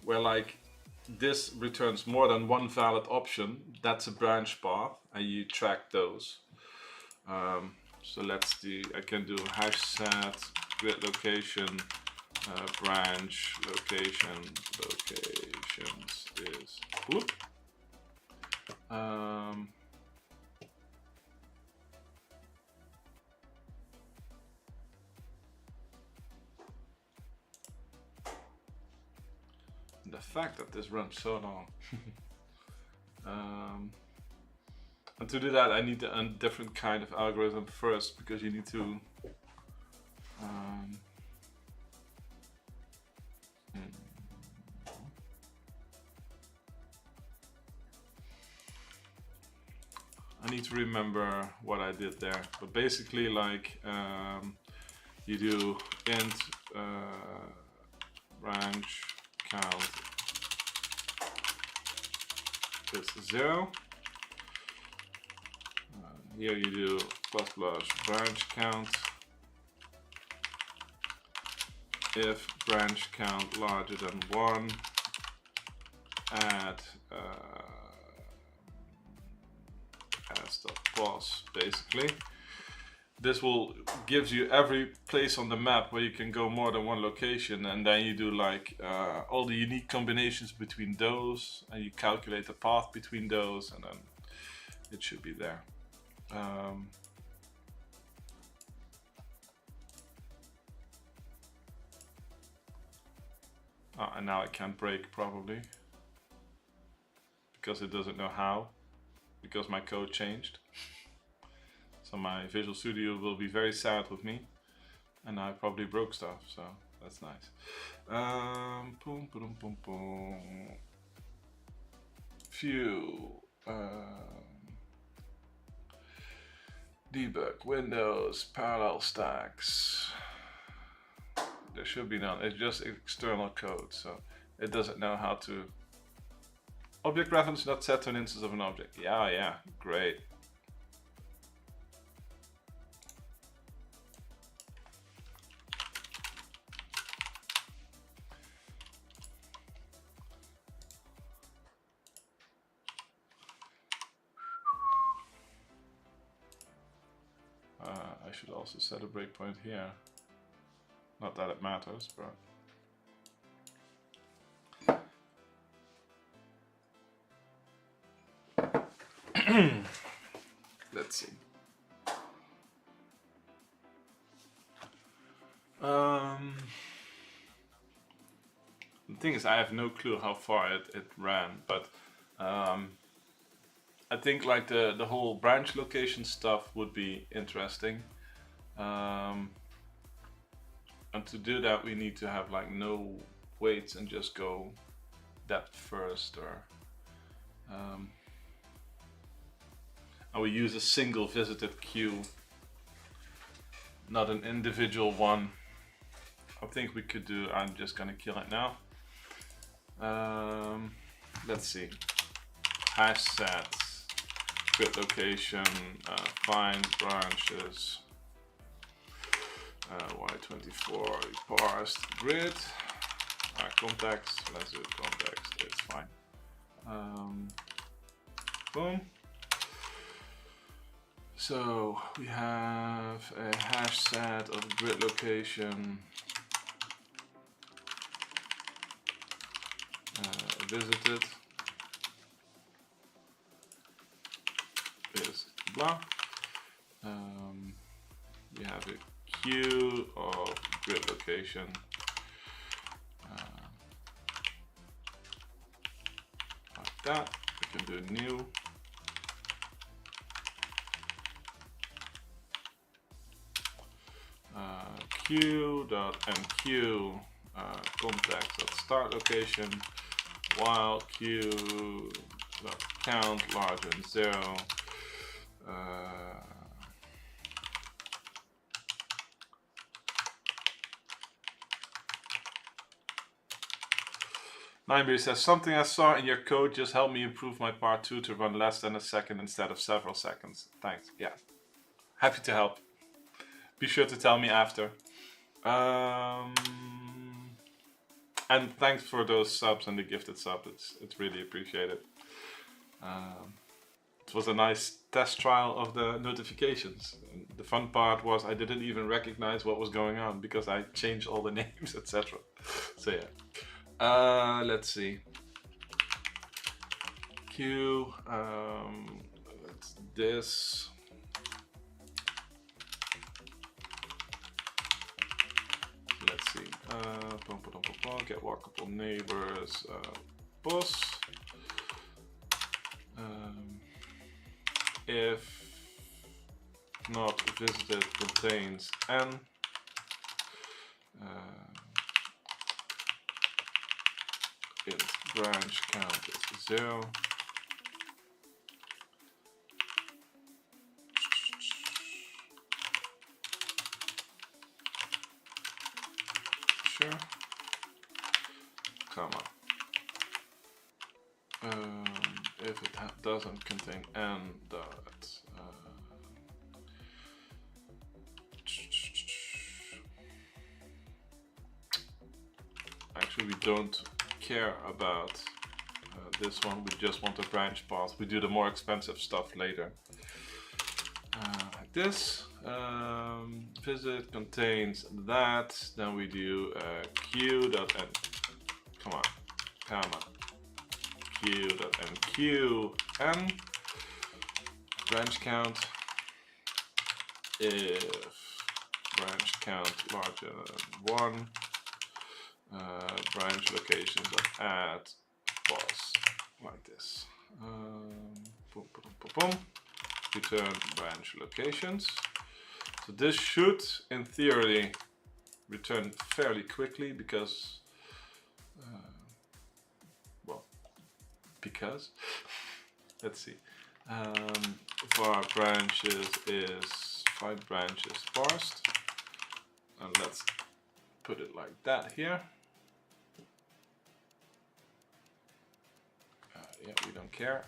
where like this returns more than one valid option, that's a branch path, and you track those. So let's do, I can do hash set grid location branch location locations is whoop. The fact that this runs so long. And to do that, I need a different kind of algorithm first, because you need to I need to remember what I did there. But basically, like you do int branch count is 0. Here you do plus branch count. If branch count larger than 1, add as.pos. Basically, this will gives you every place on the map where you can go more than one location, and then you do like all the unique combinations between those, and you calculate the path between those, and then it should be there. And now it can't break probably because it doesn't know how. because my code changed. So my Visual Studio will be very sad with me, and I probably broke stuff, so that's nice. Boom, boom, boom, boom. View. Debug Windows parallel stacks. There should be none. It's just external code, so it doesn't know how to. Object reference not set to an instance of an object. Yeah, great. I should also set a breakpoint here. Not that it matters, but. Let's see. The thing is, I have no clue how far it ran, but I think like the whole branch location stuff would be interesting. And to do that, we need to have like no weights and just go depth first, or and we use a single visited queue, not an individual one. I think we could do. I'm just gonna kill it now. Let's see. Hash sets, grid location, find branches. Y24 parsed grid. Context. Let's do context. It's fine. Boom. So we have a hash set of grid location. Visited is blah. We have a queue of grid location. Like that. We can do new. Queue.enqueue context.start location while queue.count larger than 0. Nineberry says, something I saw in your code just helped me improve my part 2 to run less than a second instead of several seconds. Thanks. Yeah. Happy to help. Be sure to tell me after. And thanks for those subs and the gifted sub. It's really appreciated. It was a nice test trial of the notifications. And the fun part was I didn't even recognize what was going on because I changed all the names, etc. So yeah. Let's see. Queue. Let's this. Let's see. Get walkable neighbors. Boss. If not visited contains n. Int branch count is 0. Sure. Comma. If it doesn't contain n dot actually we don't care about this one. We just want a branch path. We do the more expensive stuff later. Like this. Visit contains that. Then we do queue.n. Come on, comma. Queue.enqueue branch count. If branch count larger than 1. Branch locations of add boss like this. boom, boom, boom, boom. Return branch locations. So this should, in theory, return fairly quickly because, let's see. Var branches is find branches parsed, and let's put it like that here. Yeah, we don't care.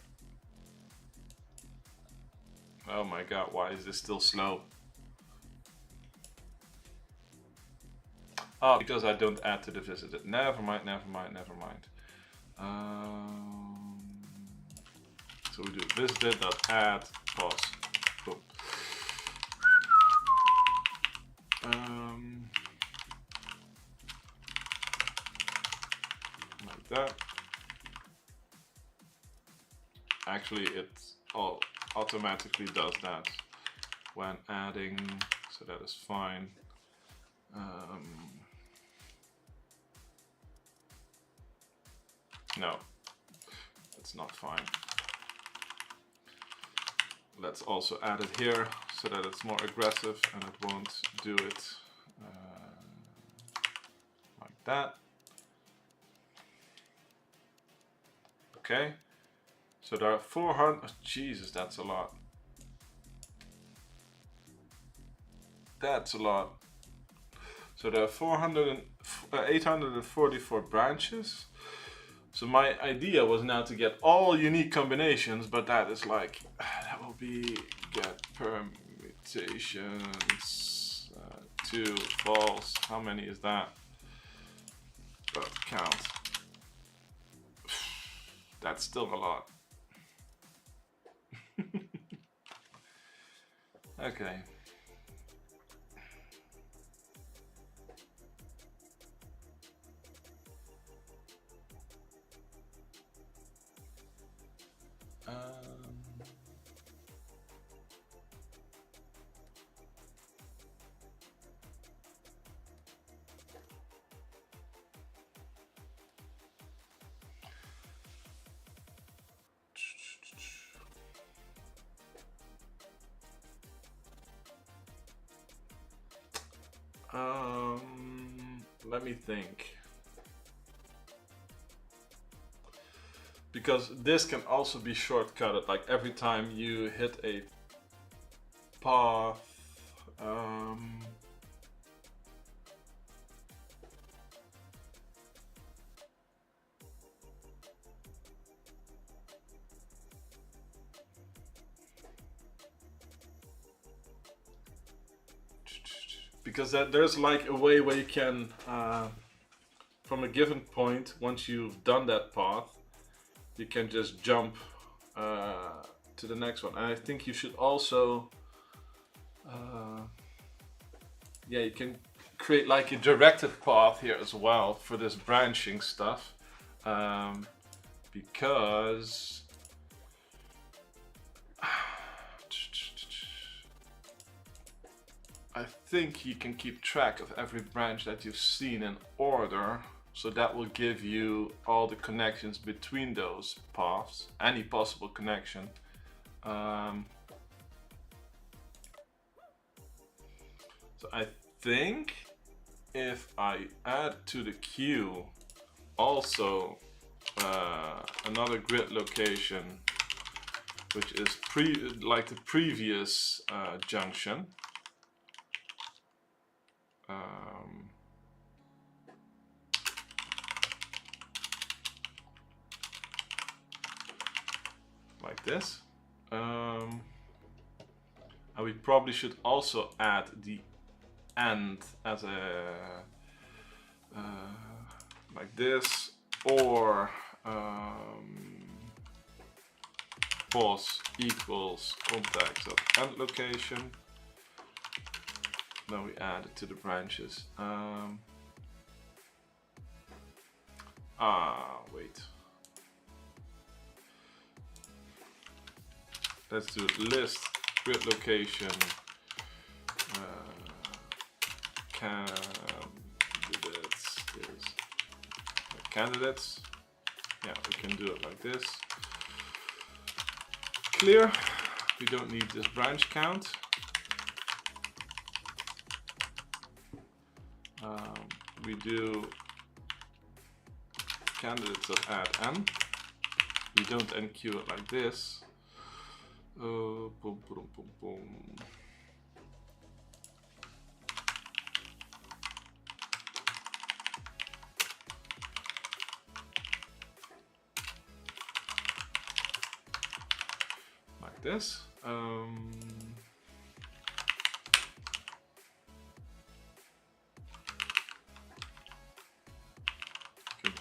Oh my god, why is this still slow? Oh, because I don't add to the visited. Never mind, never mind, never mind. So we do visited.add pause. Boom. Like that. Actually, it all automatically does that when adding, so that is fine. No, that's not fine. Let's also add it here so that it's more aggressive and it won't do it like that. Okay, so there are 400, oh, Jesus, that's a lot. That's a lot. So there are 844 branches. So my idea was now to get all unique combinations, but that is like, that will be get permutations, 2 false. How many is that? But count. That's still a lot. Okay. Let me think. Because this can also be shortcutted, like every time you hit a path. Because there's like a way where you can, from a given point, once you've done that path, you can just jump to the next one. And I think you should also, yeah, you can create like a directed path here as well for this branching stuff, because I think you can keep track of every branch that you've seen in order, so that will give you all the connections between those paths, any possible connection. So I think if I add to the queue also another grid location, which is like the previous junction. Like this. And we probably should also add the end as a like this, or pause equals context of end location. Now we add it to the branches. Wait. Let's do list grid location candidates. Yeah, we can do it like this. clear. We don't need this branch count. We do candidates.add_n. We don't enqueue it like this. Boom, boom, boom, boom. Like this.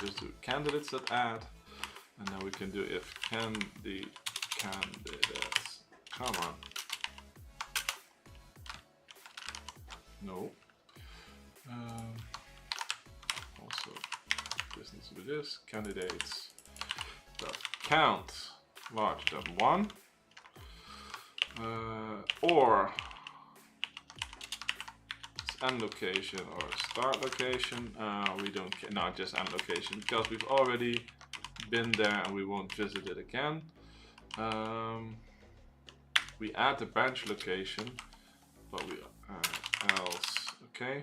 Just do candidates.add, and now we can do if candidates, come on, no, also this needs to be this, candidates dot count larger than 1, or end location or start location. We don't care, no, just end location, because we've already been there and we won't visit it again. We add the branch location, but we else, okay.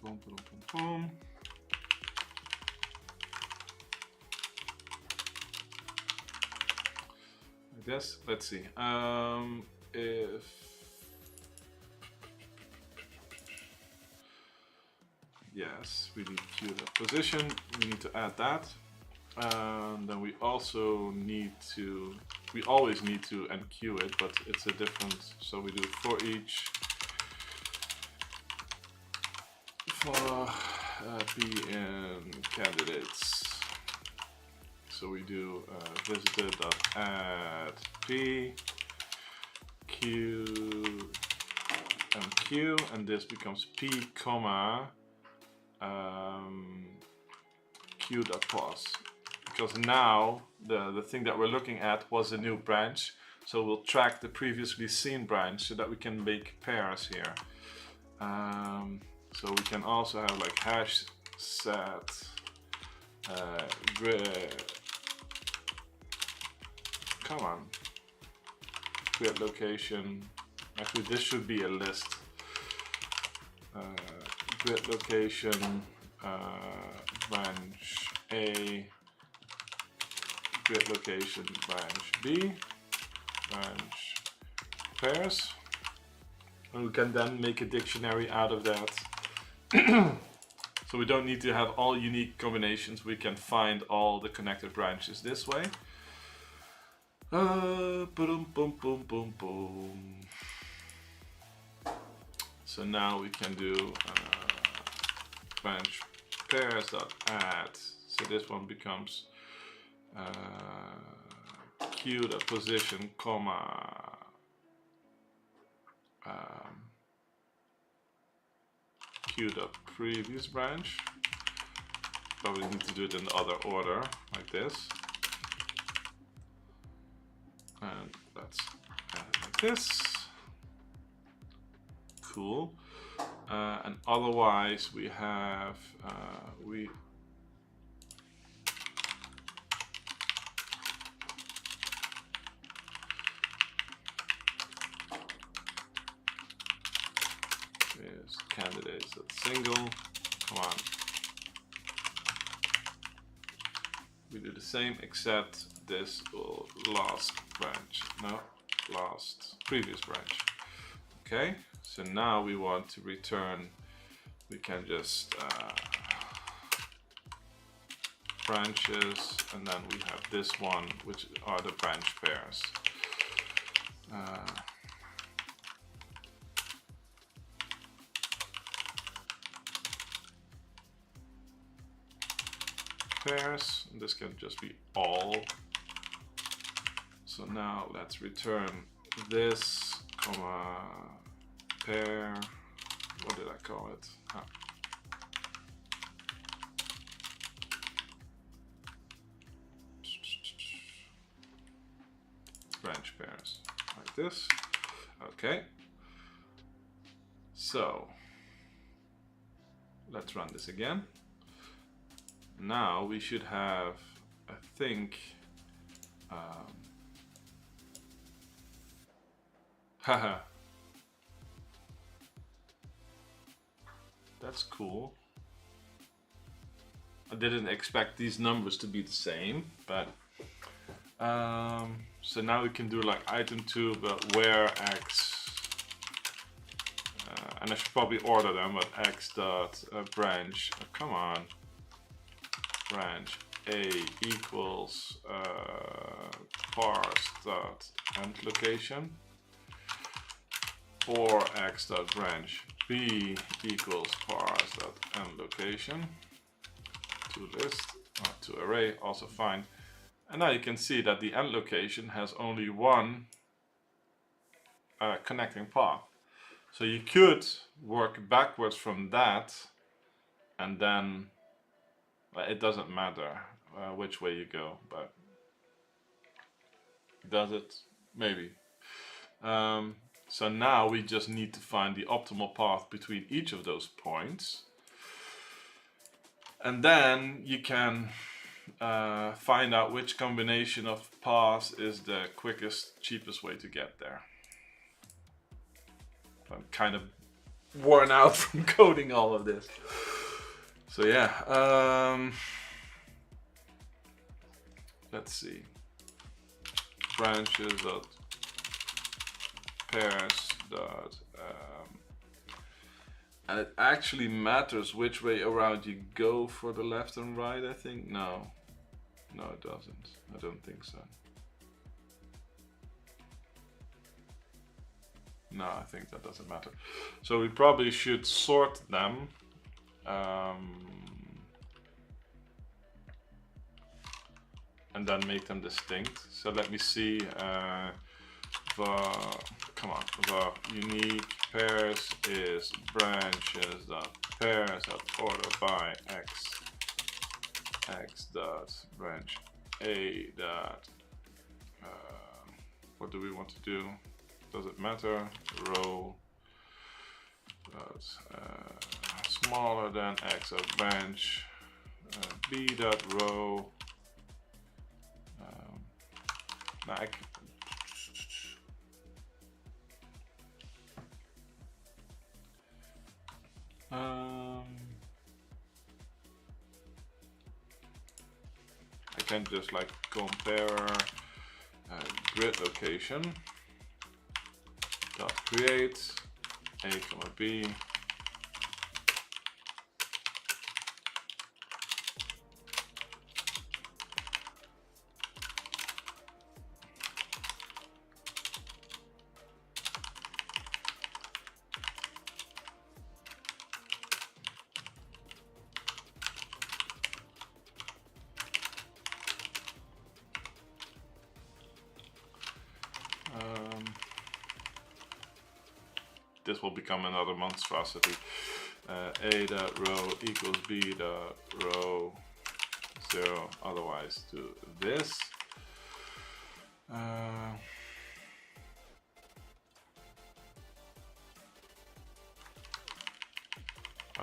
Boom, boom, boom, boom. This, let's see, if yes, we need queue that position, we need to add that, and then we also need to, we always need to enqueue it, but it's a different, so we do for each for p in candidates. So we do visitor.add p q and q, and this becomes p comma q.pos, because now the thing that we're looking at was a new branch, so we'll track the previously seen branch so that we can make pairs here. So we can also have like hash set come on, grid location, actually this should be a list, grid location branch A, grid location branch B, branch pairs, and we can then make a dictionary out of that. So we don't need to have all unique combinations, we can find all the connected branches this way. Boom, boom, boom, boom, boom. So now we can do branch pairs.add. So this one becomes q.position, comma q.previous branch. Probably need to do it in the other order, like this. And let's add it like this. Cool. And otherwise we have is candidates.single. Come on. We do the same except this will last branch. No, last previous branch. Okay, so now we want to return, we can just branches, and then we have this one, which are the branch pairs. Pairs, and this can just be all. So now let's return this, comma, pair, what did I call it? Branch pairs, like this. Okay, So let's run this again. Now we should have, I think, haha, that's cool. I didn't expect these numbers to be the same, but so now we can do like item 2, but where x, and I should probably order them, but x dot branch, come on, branch a equals parse dot end location, or x dot branch b equals parse dot end location, to list, to array, also fine. And now you can see that the end location has only one connecting path. So you could work backwards from that, and then it doesn't matter which way you go, but does it? Maybe. So now we just need to find the optimal path between each of those points. And then you can find out which combination of paths is the quickest, cheapest way to get there. I'm kind of worn out from coding all of this. So yeah, let's see. Branches dot pairs dot and it actually matters which way around you go for the left and right, I think. No, it doesn't. I don't think so. No, I think that doesn't matter. So we probably should sort them. And then make them distinct. So let me see. The unique pairs is branches dot pairs dot order by x dot branch a dot what do we want to do? Does it matter? Row dot smaller than x of branch b dot row. I can just like compare grid location dot create a comma b this will become another monstrosity. A dot row equals b dot row 0, otherwise do this. Oh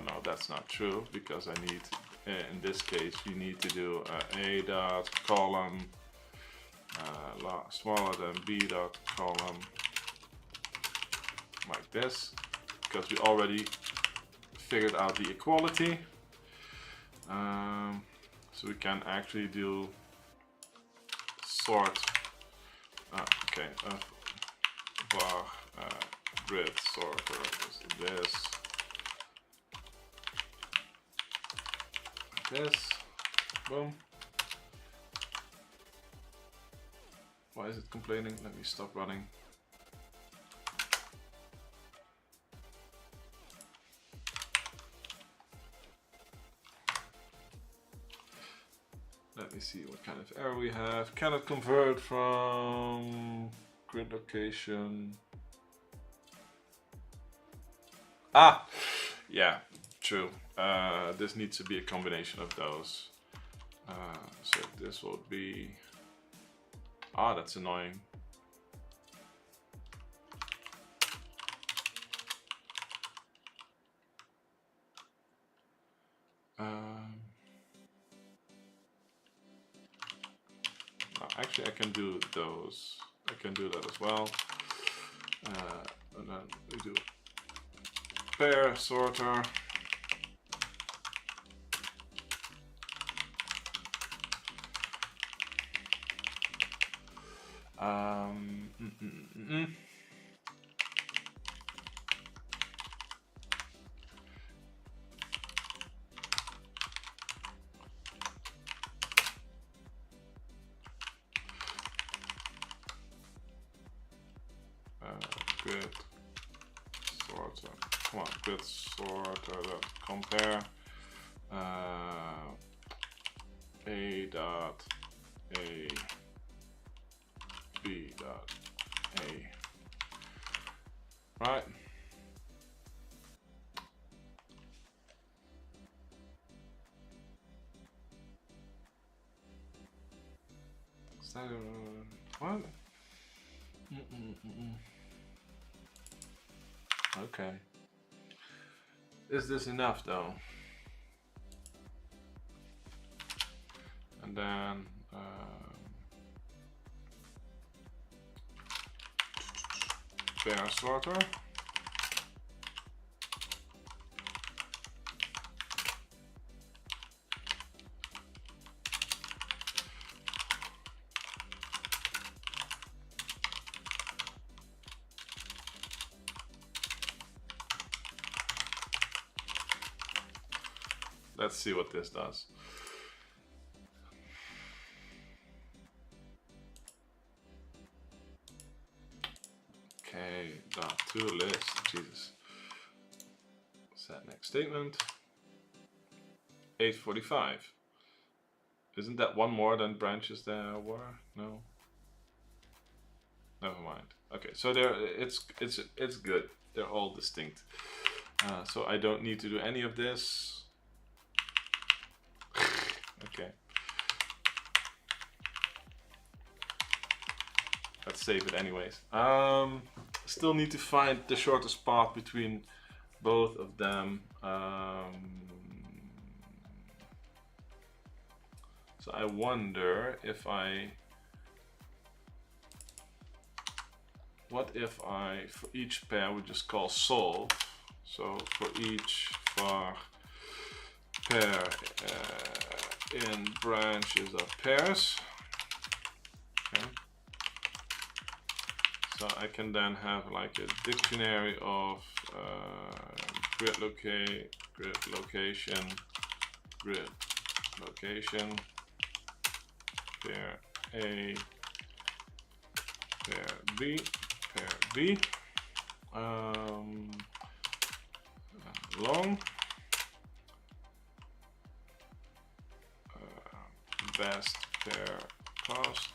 no, that's not true, because I need, in this case, you need to do a dot column smaller than b dot column, like this, because we already figured out the equality. So we can actually do sort, var grid sorter is this, like this, boom. Why is it complaining? Let me stop running. Let me see what kind of error we have. Cannot convert from grid location. Ah, yeah, true. This needs to be a combination of those. So this will be, that's annoying. Actually, I can do those. I can do that as well. And then we do pair sorter. Grid sorter. Come on, grid sorter. Compare A dot A B dot A. Right. Is that what? Okay. Is this enough though? And then pair sorter. Let's see what this does. Okay, dot to list. Jesus. Set next statement. 8:45. Isn't that one more than branches there were? No. Never mind. Okay, so it's good. They're all distinct. So I don't need to do any of this. Okay. Let's save it anyways. Still need to find the shortest path between both of them. So I wonder if what if I, for each pair, would just call solve. So for each var pair in branches of pairs. Okay. So I can then have like a dictionary of grid location, pair A, pair B, long, best pair cost.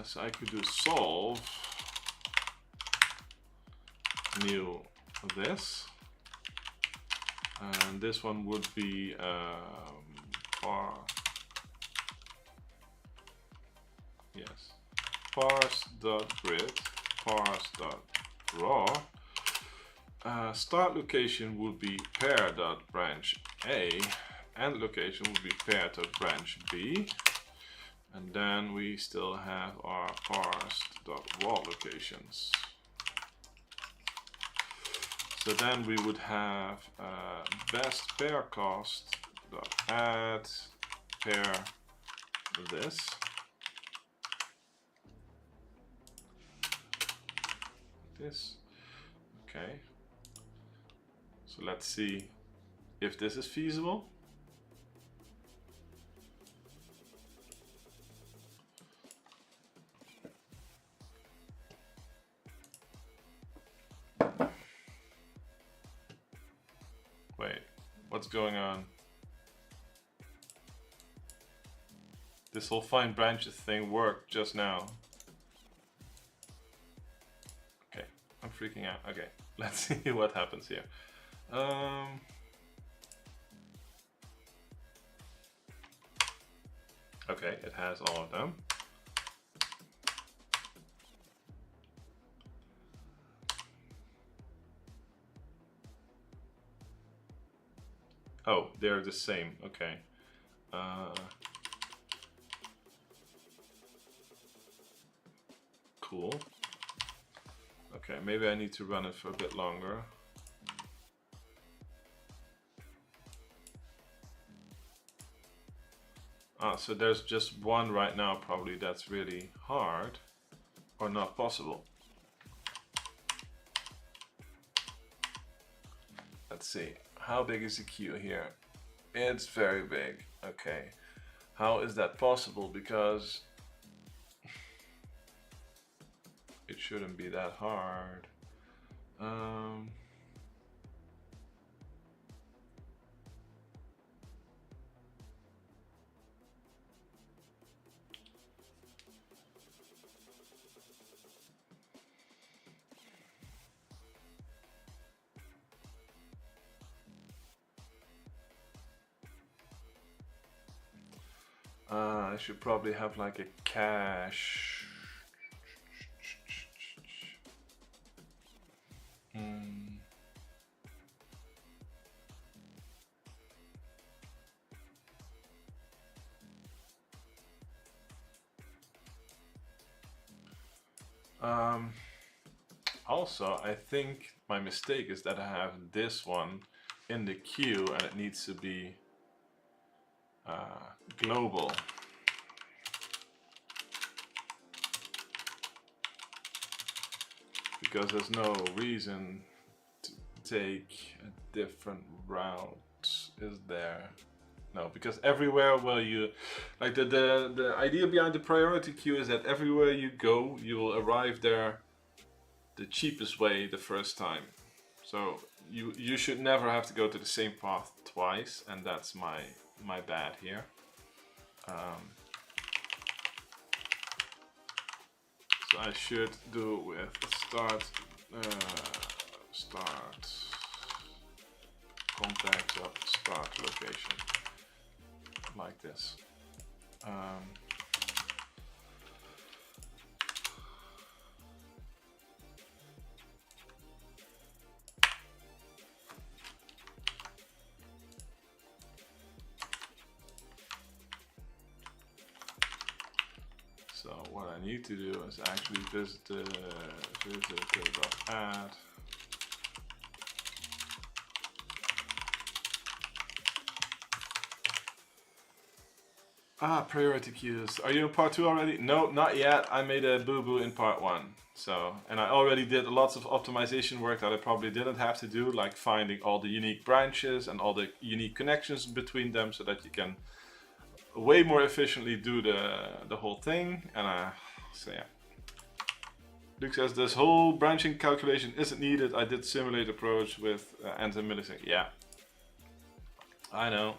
So I could do solve new this, and this one would be parse.grid, parse.raw. Start location would be pair.branch A, end location would be pair.branch B. And then we still have our parsed.raw locations. So then we would have best pair cost dot add pair this. Okay. So let's see if this is feasible. Wait, what's going on? This whole find branches thing worked just now. Okay, I'm freaking out. Okay, let's see what happens here. Okay, it has all of them. Oh, they're the same. Okay. Cool. Okay, maybe I need to run it for a bit longer. So there's just one right now, probably that's really hard or not possible. Let's see, how big is the queue here? It's very big. Okay, how is that possible? Because it shouldn't be that hard. I should probably have like a cache. Also, I think my mistake is that I have this one in the queue and it needs to be global. Because there's no reason to take a different route, is there? No, because everywhere where you, like the idea behind the priority queue is that everywhere you go, you will arrive there the cheapest way the first time. So you should never have to go to the same path twice, and that's my bad here. So I should do with start contact up start location like this. So what I need to do is actually visit visitor.add. Priority queues. Are you in part 2 already? No, not yet. I made a boo-boo in part 1. So, and I already did lots of optimization work that I probably didn't have to do, like finding all the unique branches and all the unique connections between them so that you can way more efficiently do the whole thing. And so yeah. Luke says this whole branching calculation isn't needed. I did simulate approach with nth and millisecond. Yeah, I know.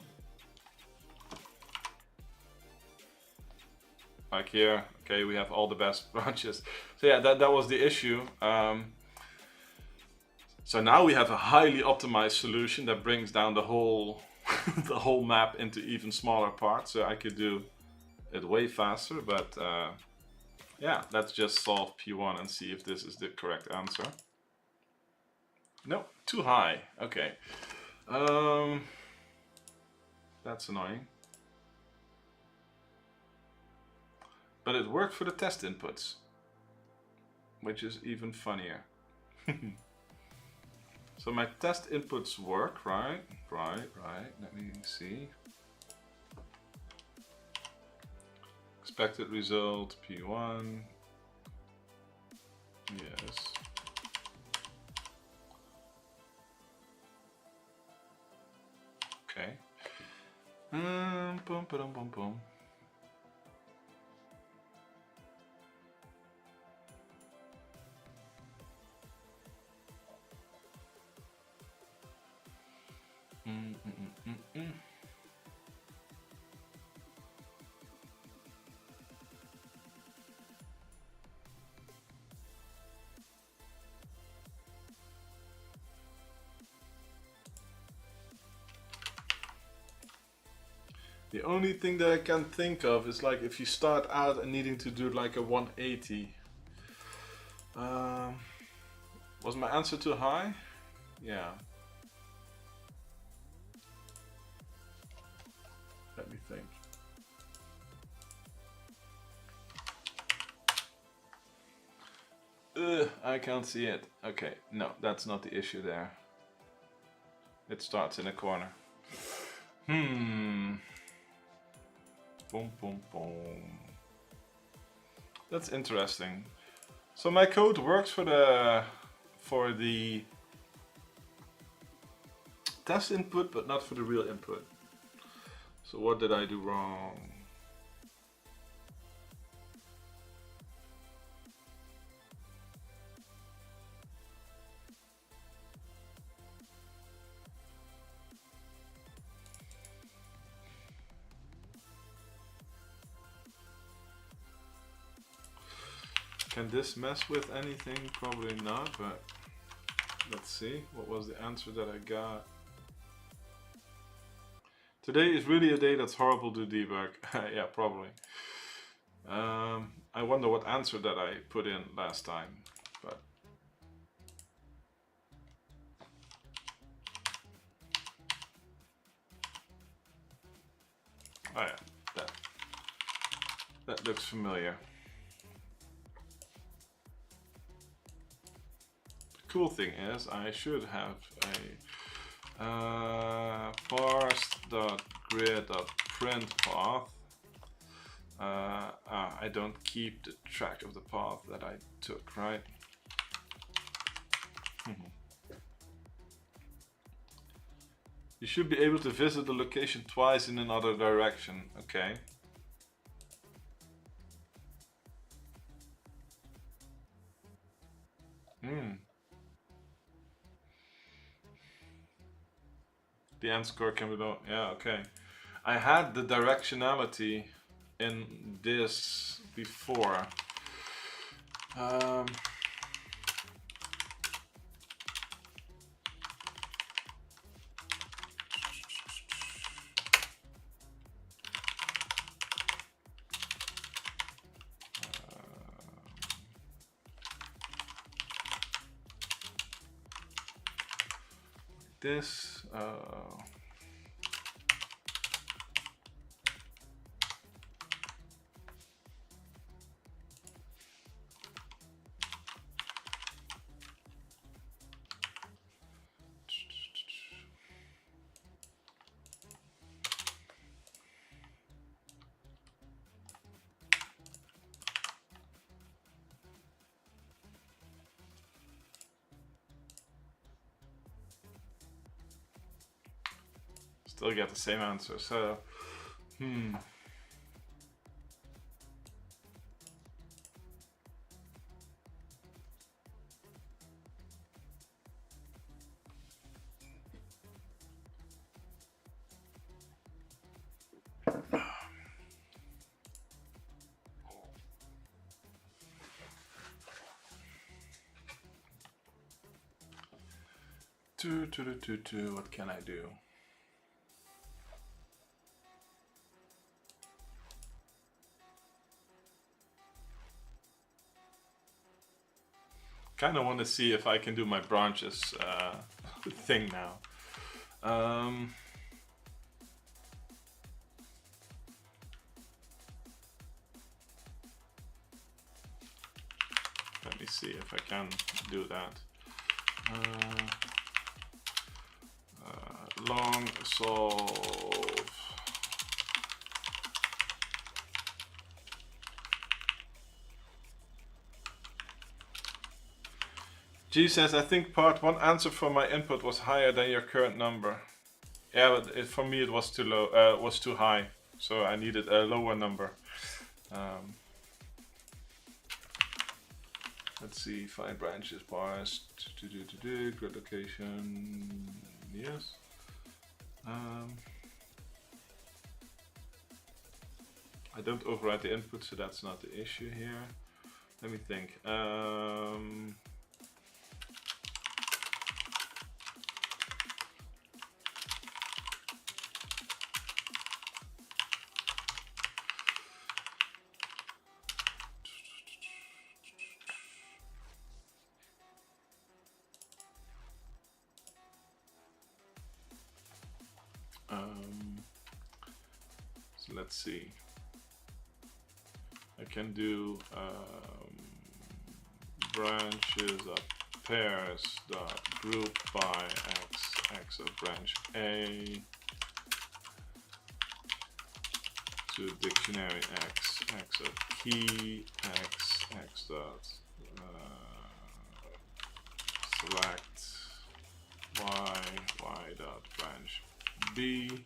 Like here, okay, we have all the best branches. So yeah, that was the issue. So now we have a highly optimized solution that brings down the whole the whole map into even smaller parts. So I could do it way faster, but yeah, let's just solve P1 and see if this is the correct answer. No, too high. Okay. That's annoying. But it worked for the test inputs, which is even funnier. So my test inputs work, right? Right. Let me see. Expected result, P1. Yes. Okay. Boom. The only thing that I can think of is like if you start out and needing to do like a 180. Was my answer too high? Yeah. Let me think. I can't see it. Okay, no, that's not the issue there. It starts in a corner. Boom, boom, boom. That's interesting. So my code works for the test input, but not for the real input. So what did I do wrong? Can this mess with anything? Probably not, but let's see. What was the answer that I got? Today is really a day that's horrible to debug. Yeah, probably. I wonder what answer that I put in last time, but oh yeah, that looks familiar. The cool thing is I should have a parse.grid.print path. I don't keep the track of the path that I took, right? You should be able to visit the location twice in another direction, okay? The end score can be low. Yeah, okay. I had the directionality in this before. This still get the same answer, so what can I do? Kind of want to see if I can do my branches thing now. Let me see if I can do that. Long solve. G says, I think part 1 answer for my input was higher than your current number. Yeah, but for me it was too low, was too high, so I needed a lower number. Let's see, find branches, parsed, grid location, yes. I don't override the input, so that's not the issue here. Let me think. So let's see. I can do branches of pairs dot group by x of branch A to dictionary x of key x dot select y dot branch B.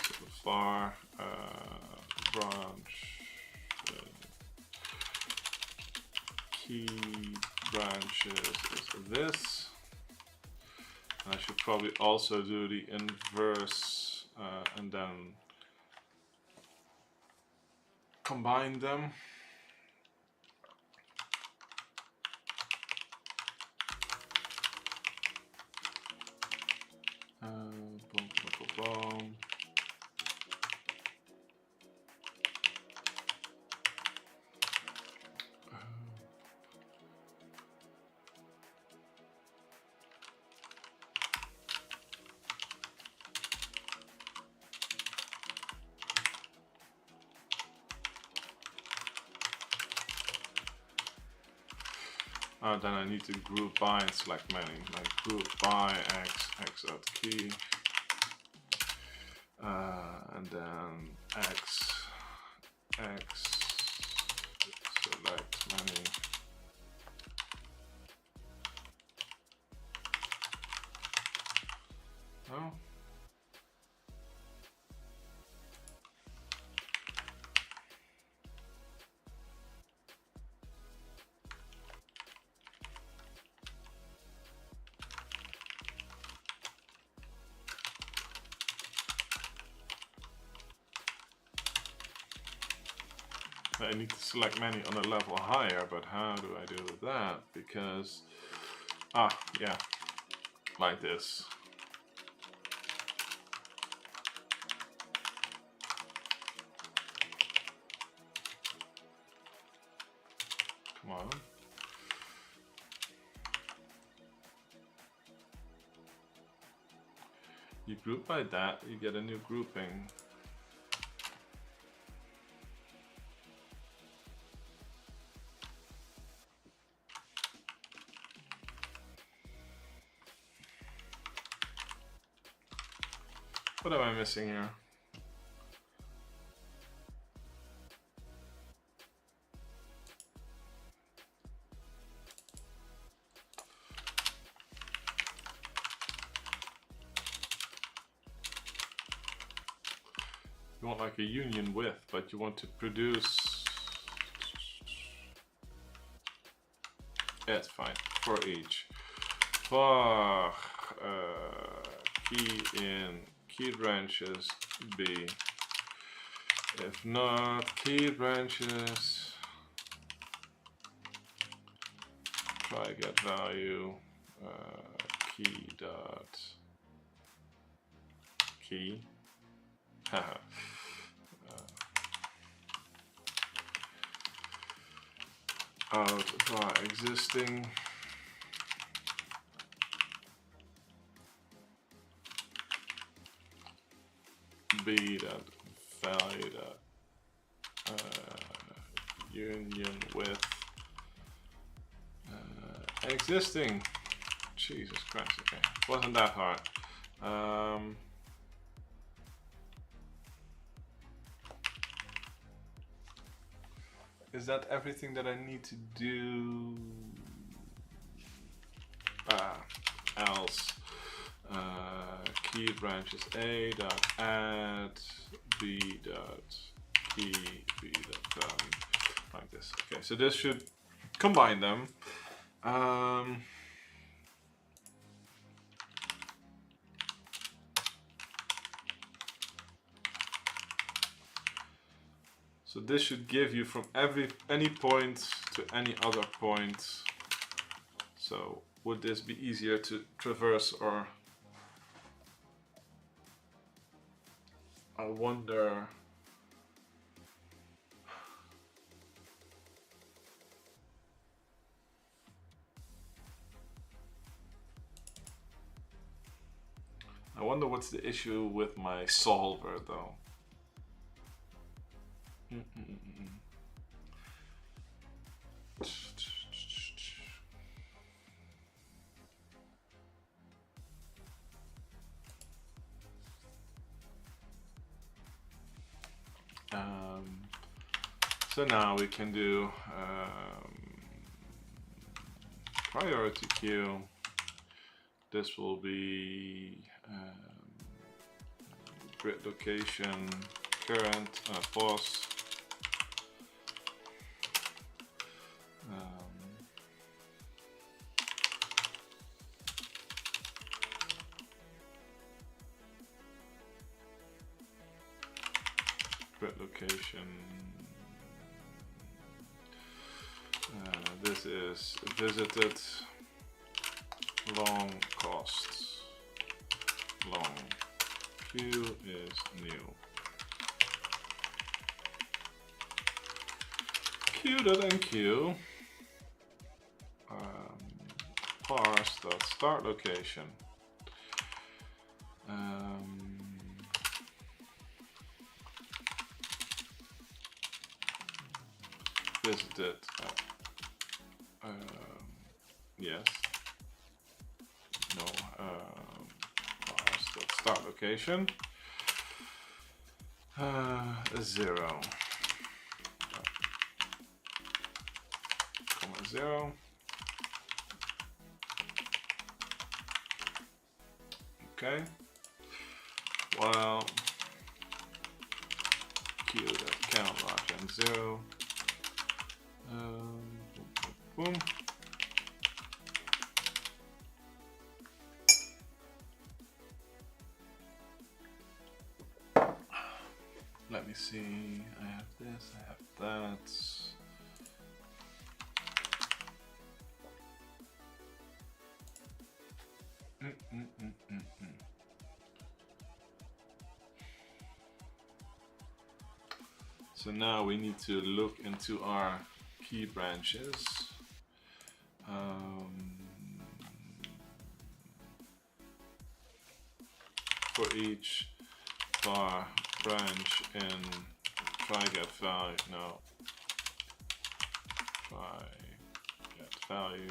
So far branch key branches is this. And I should probably also do the inverse and then combine them. Boom, boom, boom, boom. Then I need to group by and select many. Like group by x dot key, and then x select many. No. I need to select many on a level higher, but how do I do that? Because, yeah, like this. Come on. You group by that, you get a new grouping. What am I missing here? You want like a union with, but you want to produce. Yeah, it's fine. For each. For key in key branches B. If not key branches, try get value key dot key. Out by existing B dot value dot union with existing. Jesus Christ, okay, wasn't that hard. Is that everything that I need to do? Else key branches A dot add B dot key B dot like this. Okay, so this should combine them. So this should give you from any point to any other point. So would this be easier to traverse, or I wonder. wonder what's the issue with my solver though. So now we can do priority queue. This will be grid location, current, pause. Grid location. This is visited, long costs, long, queue is new. Queue.enqueue, parse.start location. Visited, yes, no, start location, 0, 0, okay, while queue.count larger than 0, boom. Let me see, I have this, I have that. So now we need to look into our key branches. For each var branch in try get value, no, try get value.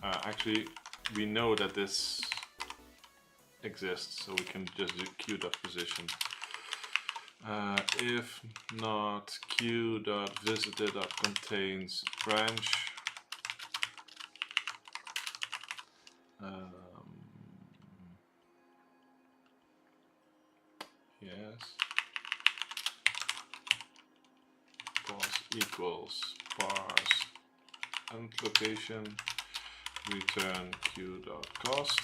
Actually, we know that this exists, so we can just do queue.position. If not queue.visited.contains branch, yes, pause equals parse and location, return queue.cost.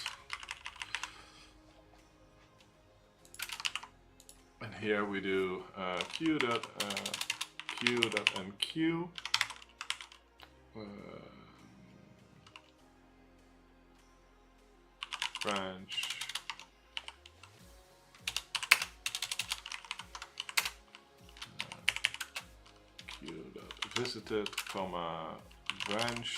And here we do queue.enqueue, branch, queue.visited, comma, branch,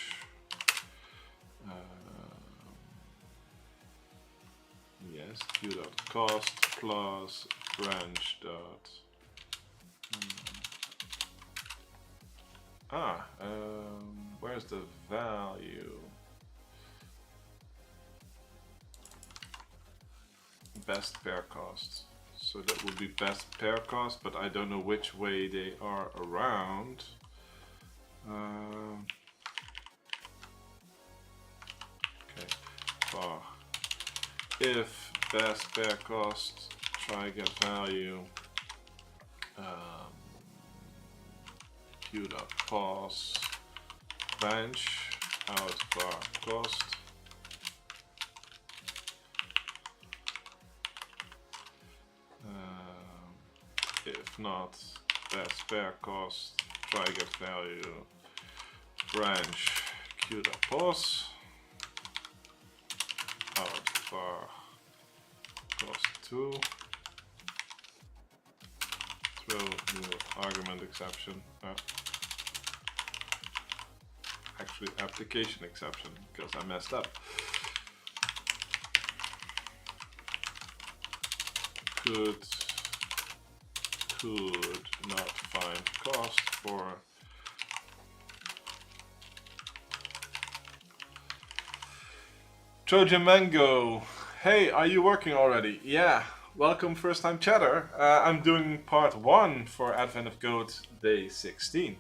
yes, queue.cost plus branch dot where's the value? Best pair cost. So that would be best pair cost, but I don't know which way they are around. Okay, var if best pair cost try get value queue.pause branch out var cost, if not best pair cost try get value branch queue.pause out var cost 2, throw new argument exception. actually application exception because I messed up. Could not find cost for Trojan Mango. Hey, are you working already? Yeah. Welcome, first time chatter. I'm doing part 1 for Advent of Code day 16.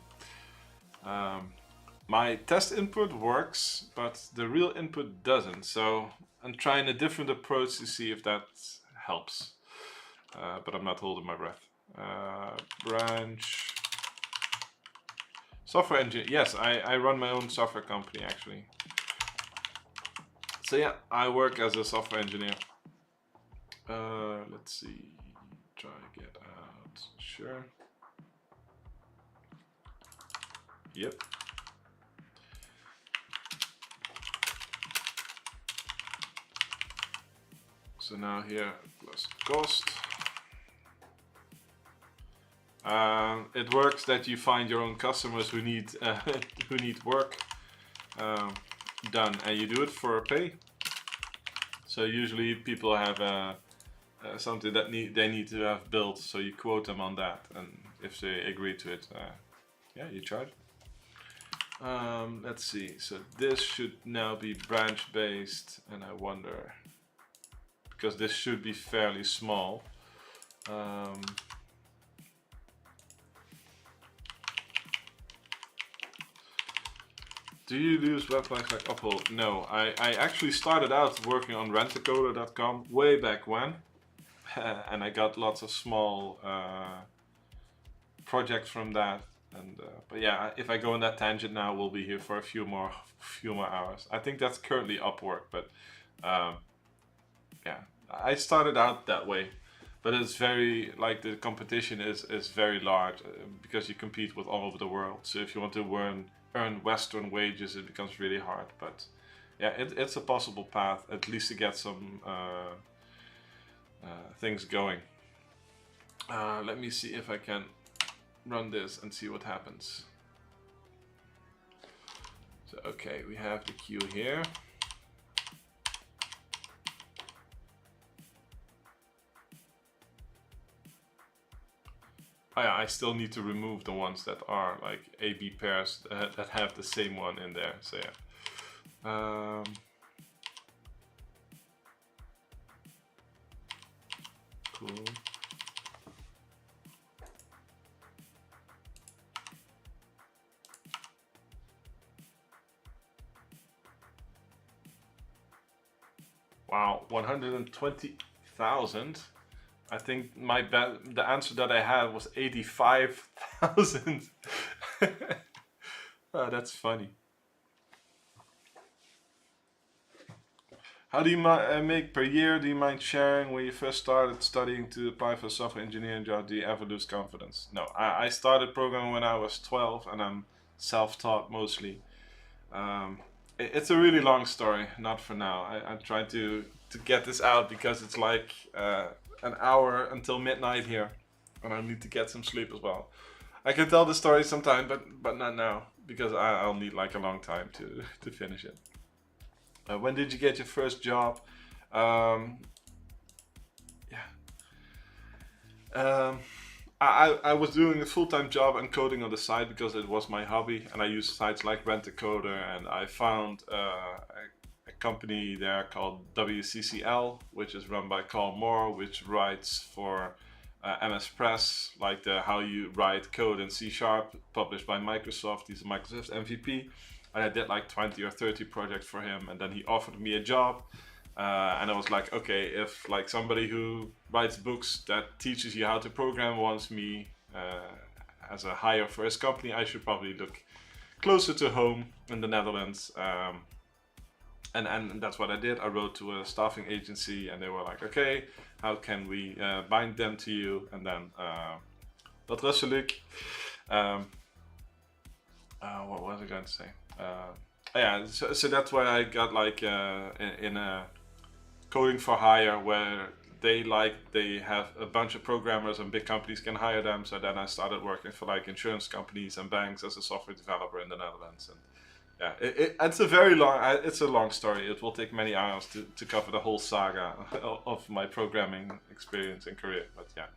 My test input works, but the real input doesn't. So I'm trying a different approach to see if that helps. But I'm not holding my breath. Branch. Software engineer. Yes, I run my own software company actually. So yeah, I work as a software engineer. Let's see. Try get out. Sure. Yep. So now here plus cost. It works that you find your own customers who need work done, and you do it for pay. So usually people have something that they need to have built, so you quote them on that, and if they agree to it, yeah, you charge. Let's see. So this should now be branch based, and I wonder, because this should be fairly small. Do you use websites like Uppon? No, I actually started out working on rentacoder.com way back when, and I got lots of small projects from that. And but yeah, if I go on that tangent now, we'll be here for a few more hours. I think that's currently Upwork, but yeah, I started out that way. But it's very, like, the competition is very large because you compete with all over the world. So if you want to earn Western wages, it becomes really hard. But yeah, it's a possible path, at least to get some things going. Let me see if I can run this and see what happens. So okay, we have the queue here. Oh yeah, I still need to remove the ones that are like AB pairs that have the same one in there. So yeah. Cool. Wow, 120,000. I think the answer that I had was 85,000. Oh, that's funny. How do you make per year? Do you mind sharing when you first started studying to apply for a software engineering job? Do you ever lose confidence? No, I started programming when I was 12, and I'm self-taught mostly. It's a really long story, not for now. I'm trying to get this out because it's like an hour until midnight here, and I need to get some sleep as well. I can tell the story sometime, but not now, because I'll need like a long time to finish it. When did you get your first job? I was doing a full-time job and coding on the side because it was my hobby, and I used sites like Rent-A-Coder, and I found a company there called WCCL, which is run by Carl Moore, which writes for MS Press, like how you write code in C#, published by Microsoft. He's a Microsoft MVP, and I did like 20 or 30 projects for him, and then he offered me a job. And I was like, okay, if like somebody who writes books that teaches you how to program wants me as a hire for his company, I should probably look closer to home in the Netherlands. And that's what I did. I wrote to a staffing agency, and they were like, okay, how can we bind them to you? And then dat was leuk. What was I going to say? Yeah, so that's why I got like in a coding for hire, where they have a bunch of programmers and big companies can hire them. So then I started working for like insurance companies and banks as a software developer in the Netherlands, and Yeah, it's a very long. It's a long story. It will take many hours to cover the whole saga of my programming experience and career. But yeah,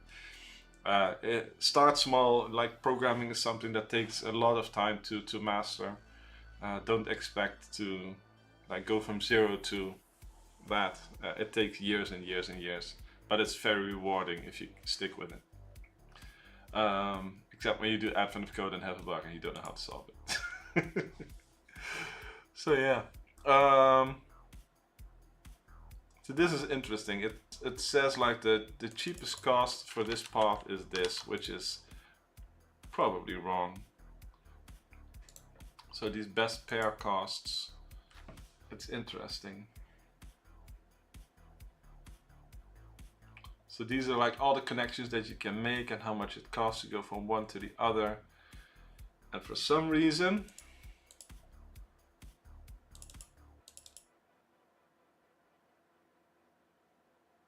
start small. Like programming is something that takes a lot of time to master. Don't expect to like go from zero to that. It takes years and years and years, but it's very rewarding if you stick with it. Except when you do advent of code and have a bug and you don't know how to solve it. So yeah. So this is interesting. It says like the cheapest cost for this path is this, which is probably wrong. So these best pair costs, it's interesting. So these are like all the connections that you can make and how much it costs to go from one to the other. And for some reason,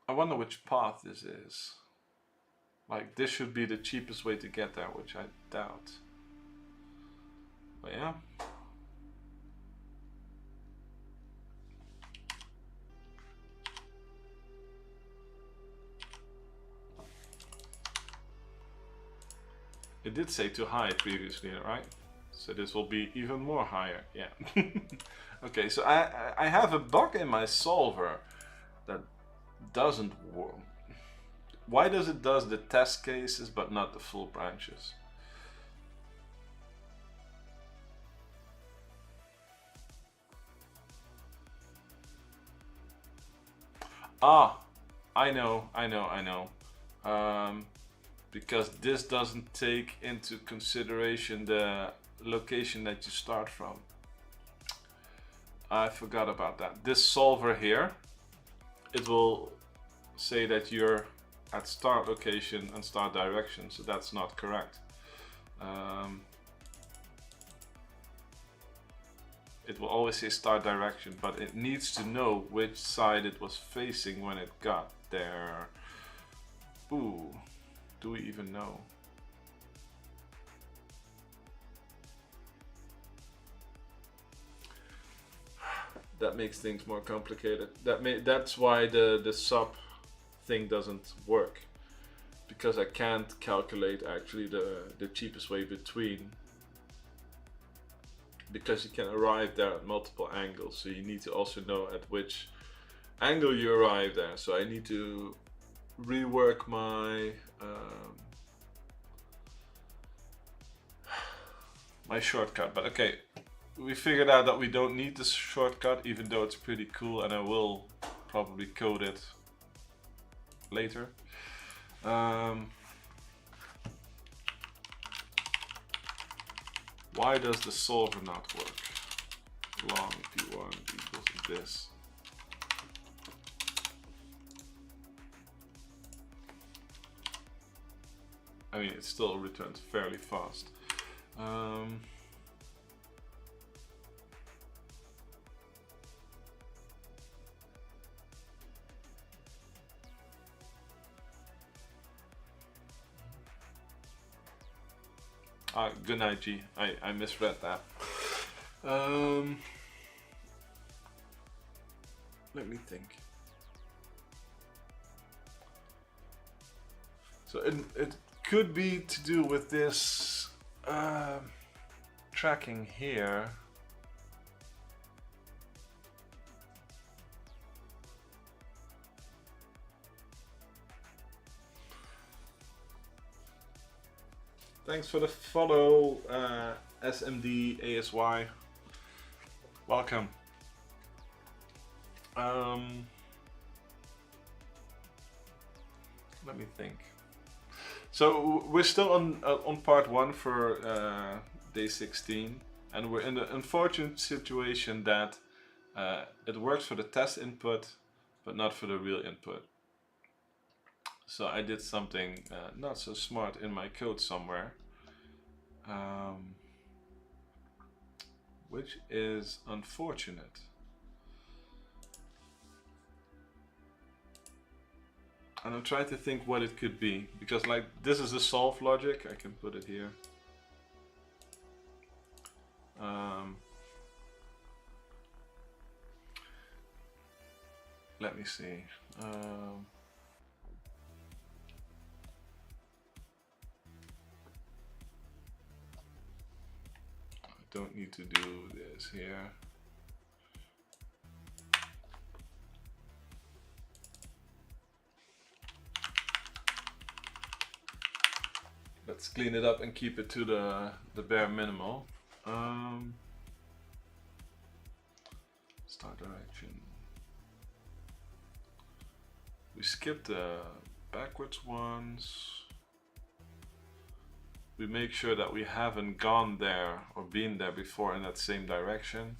I wonder which path this is. Like this should be the cheapest way to get there, which I doubt. But yeah. It did say too high previously, right? So this will be even more higher, yeah. Okay, so I have a bug in my solver that doesn't work. Why does it does the test cases but not the full branches? Ah, I know. Because this doesn't take into consideration the location that you start from. I forgot about that. This solver here, it will say that you're at start location and start direction, so that's not correct. It will always say start direction, but it needs to know which side it was facing when it got there. Ooh, do we even know? That makes things more complicated. That's why the sub thing doesn't work, because I can't calculate actually the cheapest way between, because you can arrive there at multiple angles, so you need to also know at which angle you arrive there. So I need to rework my my shortcut. But okay, we figured out that we don't need this shortcut, even though it's pretty cool, and I will probably code it later. Why does the solver not work? Long p1 equals this. I mean, it still returns fairly fast. Good night, G. I misread that. Let me think. So it could be to do with this tracking here. Thanks for the follow, SMD ASY. Welcome. Let me think. So we're still on part 1 for day 16, and we're in the unfortunate situation that it works for the test input, but not for the real input. So I did something not so smart in my code somewhere, which is unfortunate. And I'm trying to think what it could be, because like this is the solve logic. I can put it here. let me see. I don't need to do this here. Let's clean it up and keep it to the bare minimal. Start direction. We skipped the backwards ones. We make sure that we haven't gone there or been there before in that same direction.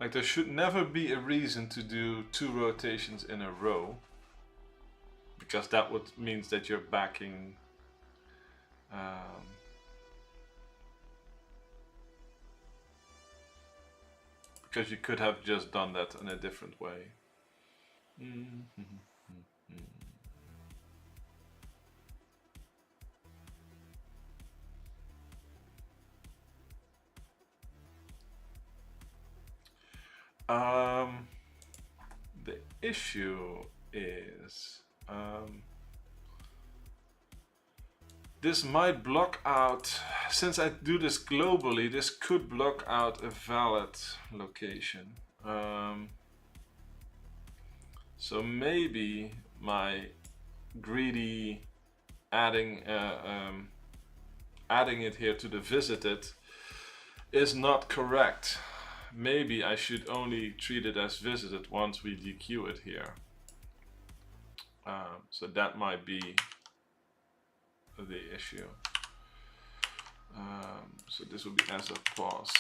Like there should never be a reason to do 2 rotations in a row, because that would means that you're backing because you could have just done that in a different way. The issue is this might block out, since I do this globally, this could block out a valid location. So maybe my greedy adding it here to the visited is not correct. Maybe I should only treat it as visited once we dequeue it here. So that might be the issue. So this will be as a pause.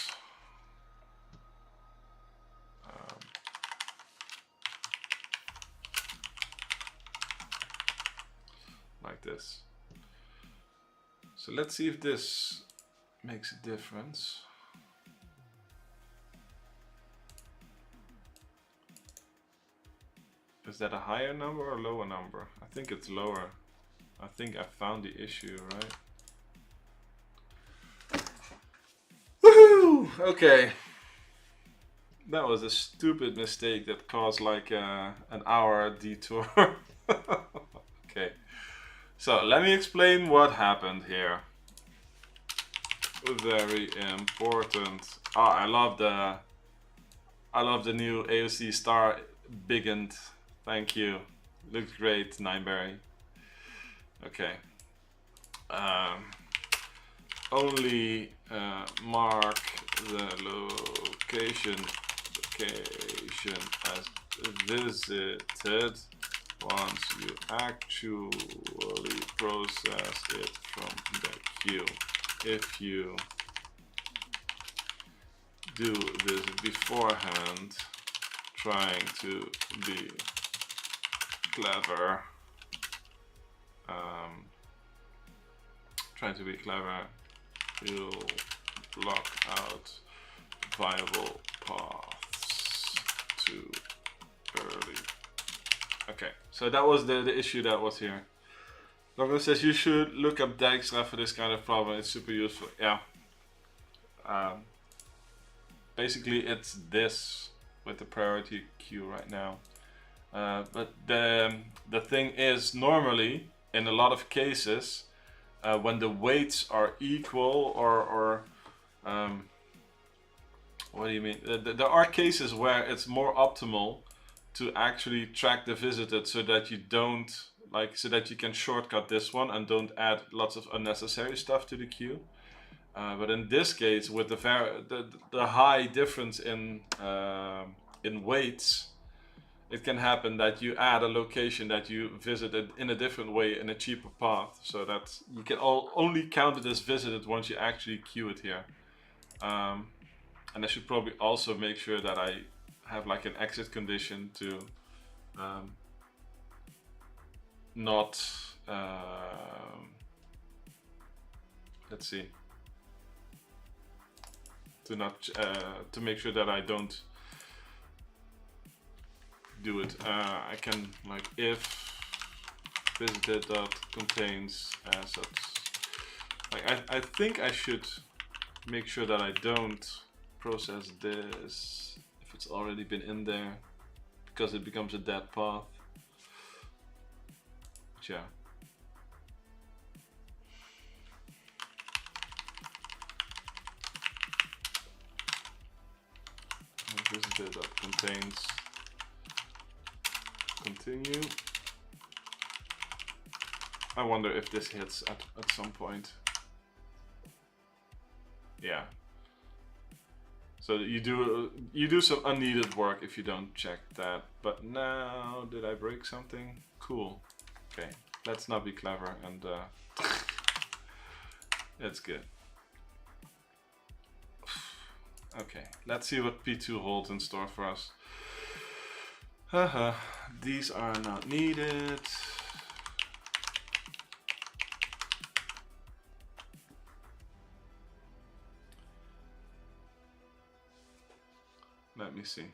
Like this. So let's see if this makes a difference. Is that a higher number or a lower number? I think it's lower. I think I found the issue, right? Woohoo! Okay. That was a stupid mistake that caused like an hour detour. Okay. So let me explain what happened here. Very important. I love the new AOC star bigend. Thank you. Looks great, Nineberry. Okay. Only mark the location as visited once you actually process it from the queue. If you do this beforehand, trying to be clever, you'll block out viable paths too early. Okay, so that was the issue that was here. Logan says you should look up Dijkstra for this kind of problem. It's super useful. Yeah. Basically, it's this with the priority queue right now. But the thing is, normally in a lot of cases, when the weights are equal, or what do you mean? There are cases where it's more optimal to actually track the visited so that you don't so that you can shortcut this one and don't add lots of unnecessary stuff to the queue. But in this case, with the high difference in weights, it can happen that you add a location that you visited in a different way in a cheaper path, so that you can only count it as visited once you actually queue it here. And I should probably also make sure that I have like an exit condition to not let's see, to make sure that I don't do it. I can like if visited dot contains assets. Like I think I should make sure that I don't process this if it's already been in there, because it becomes a dead path. But yeah. Visited that contains continue. I wonder if this hits at some point. Yeah. So you do some unneeded work if you don't check that. But now, did I break something? Cool. Okay, let's not be clever and it's good. Okay, let's see what P2 holds in store for us. Haha, these are not needed. Let me see.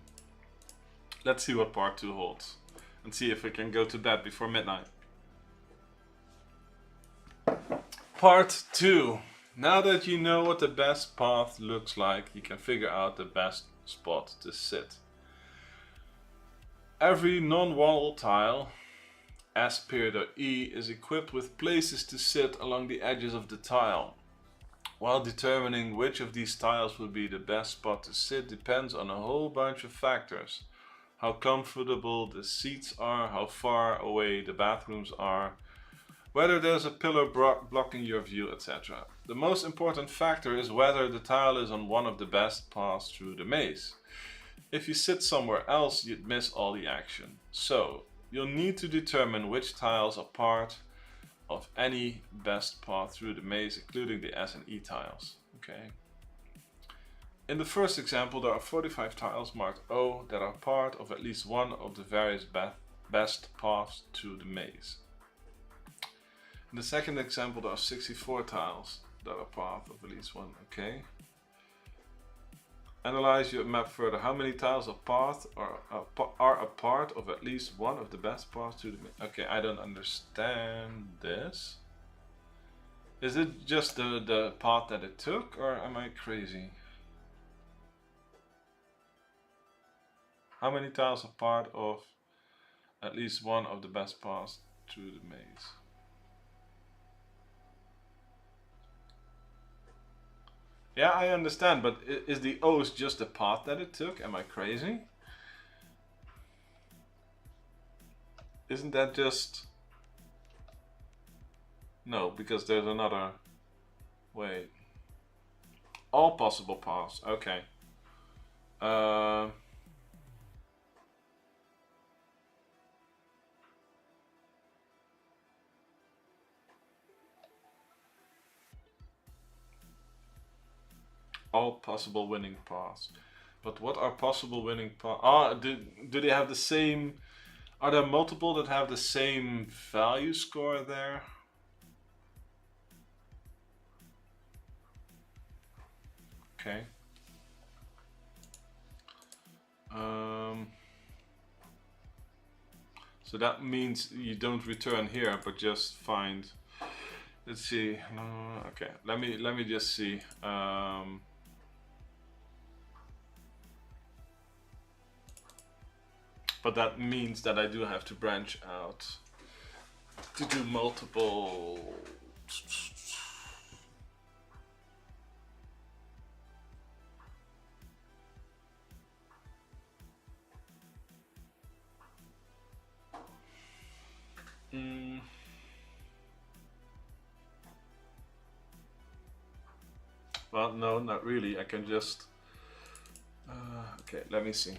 Let's see what part 2 holds and see if we can go to bed before midnight. Part 2. Now that you know what the best path looks like, you can figure out the best spot to sit. Every non-wall tile, S period or E, is equipped with places to sit along the edges of the tile. While determining which of these tiles will be the best spot to sit depends on a whole bunch of factors. How comfortable the seats are, how far away the bathrooms are, whether there's a pillar blocking your view, etc. The most important factor is whether the tile is on one of the best paths through the maze. If you sit somewhere else, you'd miss all the action. So, you'll need to determine which tiles are part of any best path through the maze, including the S and E tiles. Okay. In the first example, there are 45 tiles marked O that are part of at least one of the various best paths to the maze. In the second example, there are 64 tiles that are part of at least one. Okay. Analyze your map further. How many tiles are a part of at least one of the best paths to the maze? Okay, I don't understand this. Is it just the path that it took, or am I crazy? How many tiles are part of at least one of the best paths through the maze? Yeah, I understand, but is the O's just the path that it took? Am I crazy? Isn't that just... No, because there's another... Wait. All possible paths, okay. All possible winning paths. But what are possible winning paths? Do they have the same... Are there multiple that have the same value score there? Okay. So that means you don't return here, but just find... Let's see. Okay, let me just see. But that means that I do have to branch out to do multiple. Well, no, not really. I can just... okay, let me see.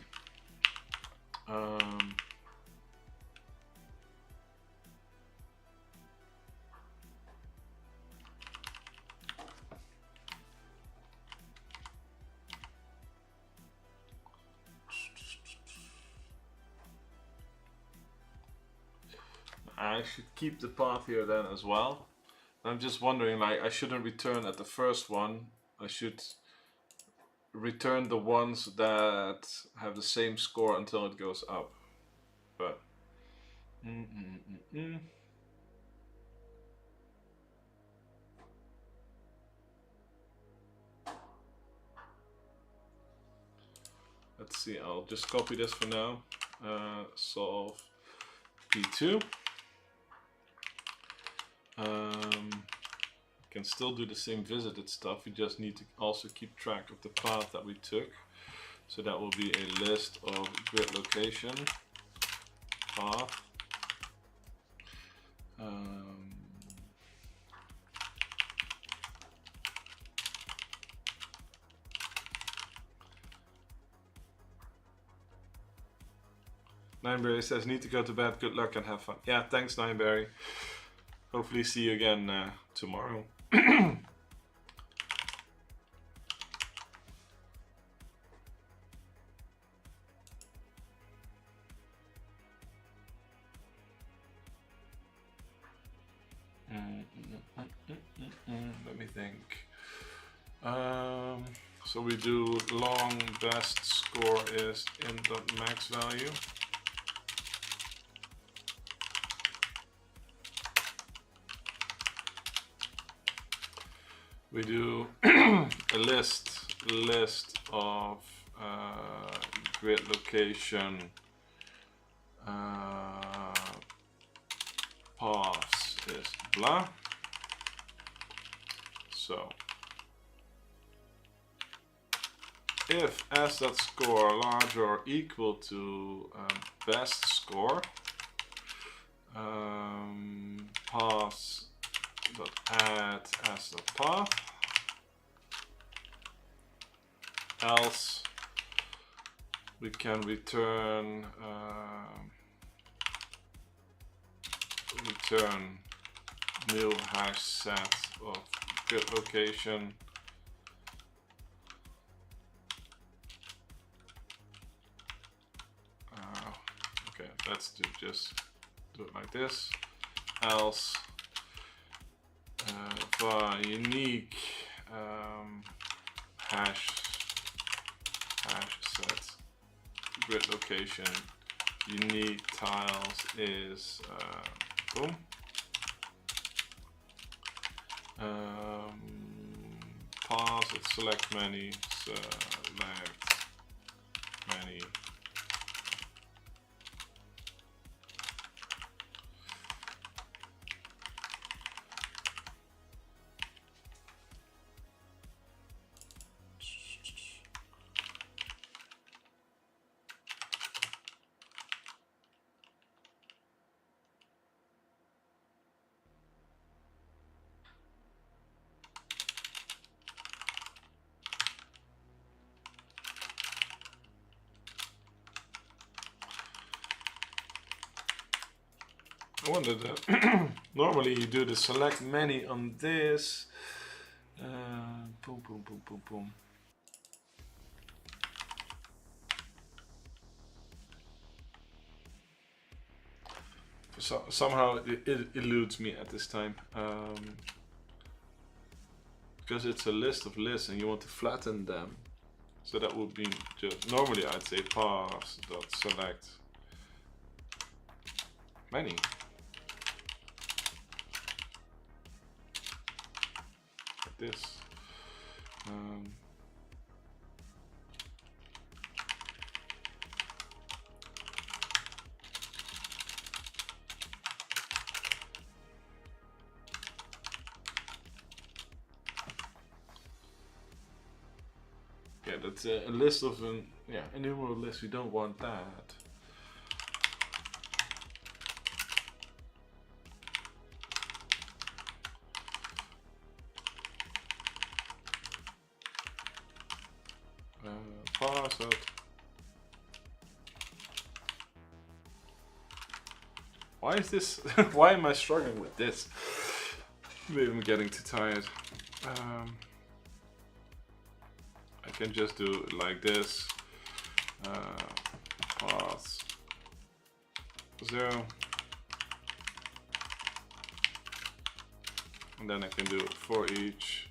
I should keep the path here then as well. I'm just wondering, like, I shouldn't return at the first one. I should return the ones that have the same score until it goes up. but let's see, I'll just copy this for now. Solve P2. Can still do the same visited stuff, we just need to also keep track of the path that we took. So that will be a list of grid location, path. Nineberry says, need to go to bed, good luck and have fun. Yeah, thanks Nineberry. Hopefully see you again tomorrow. Let me think. So we do long best score is in the max value. We do a list of grid location paths is blah. So if s.score larger or equal to best score, paths dot add as a path, else we can return new hash set of grid location okay, let's just do it like this. Else for unique hash set grid location unique tiles is boom. Pause it, select many, I wonder that normally you do the select many on this. Boom, boom, boom, boom, boom. So, somehow it eludes me at this time. Because it's a list of lists and you want to flatten them. So that would be just, normally I'd say paths.select many. Like this. Yeah, that's a list of an enumerable list. We don't want that. Parse it. Why is this? Why am I struggling with this? Maybe I'm getting too tired. I can just do it like this. Paths 0. And then I can do it for each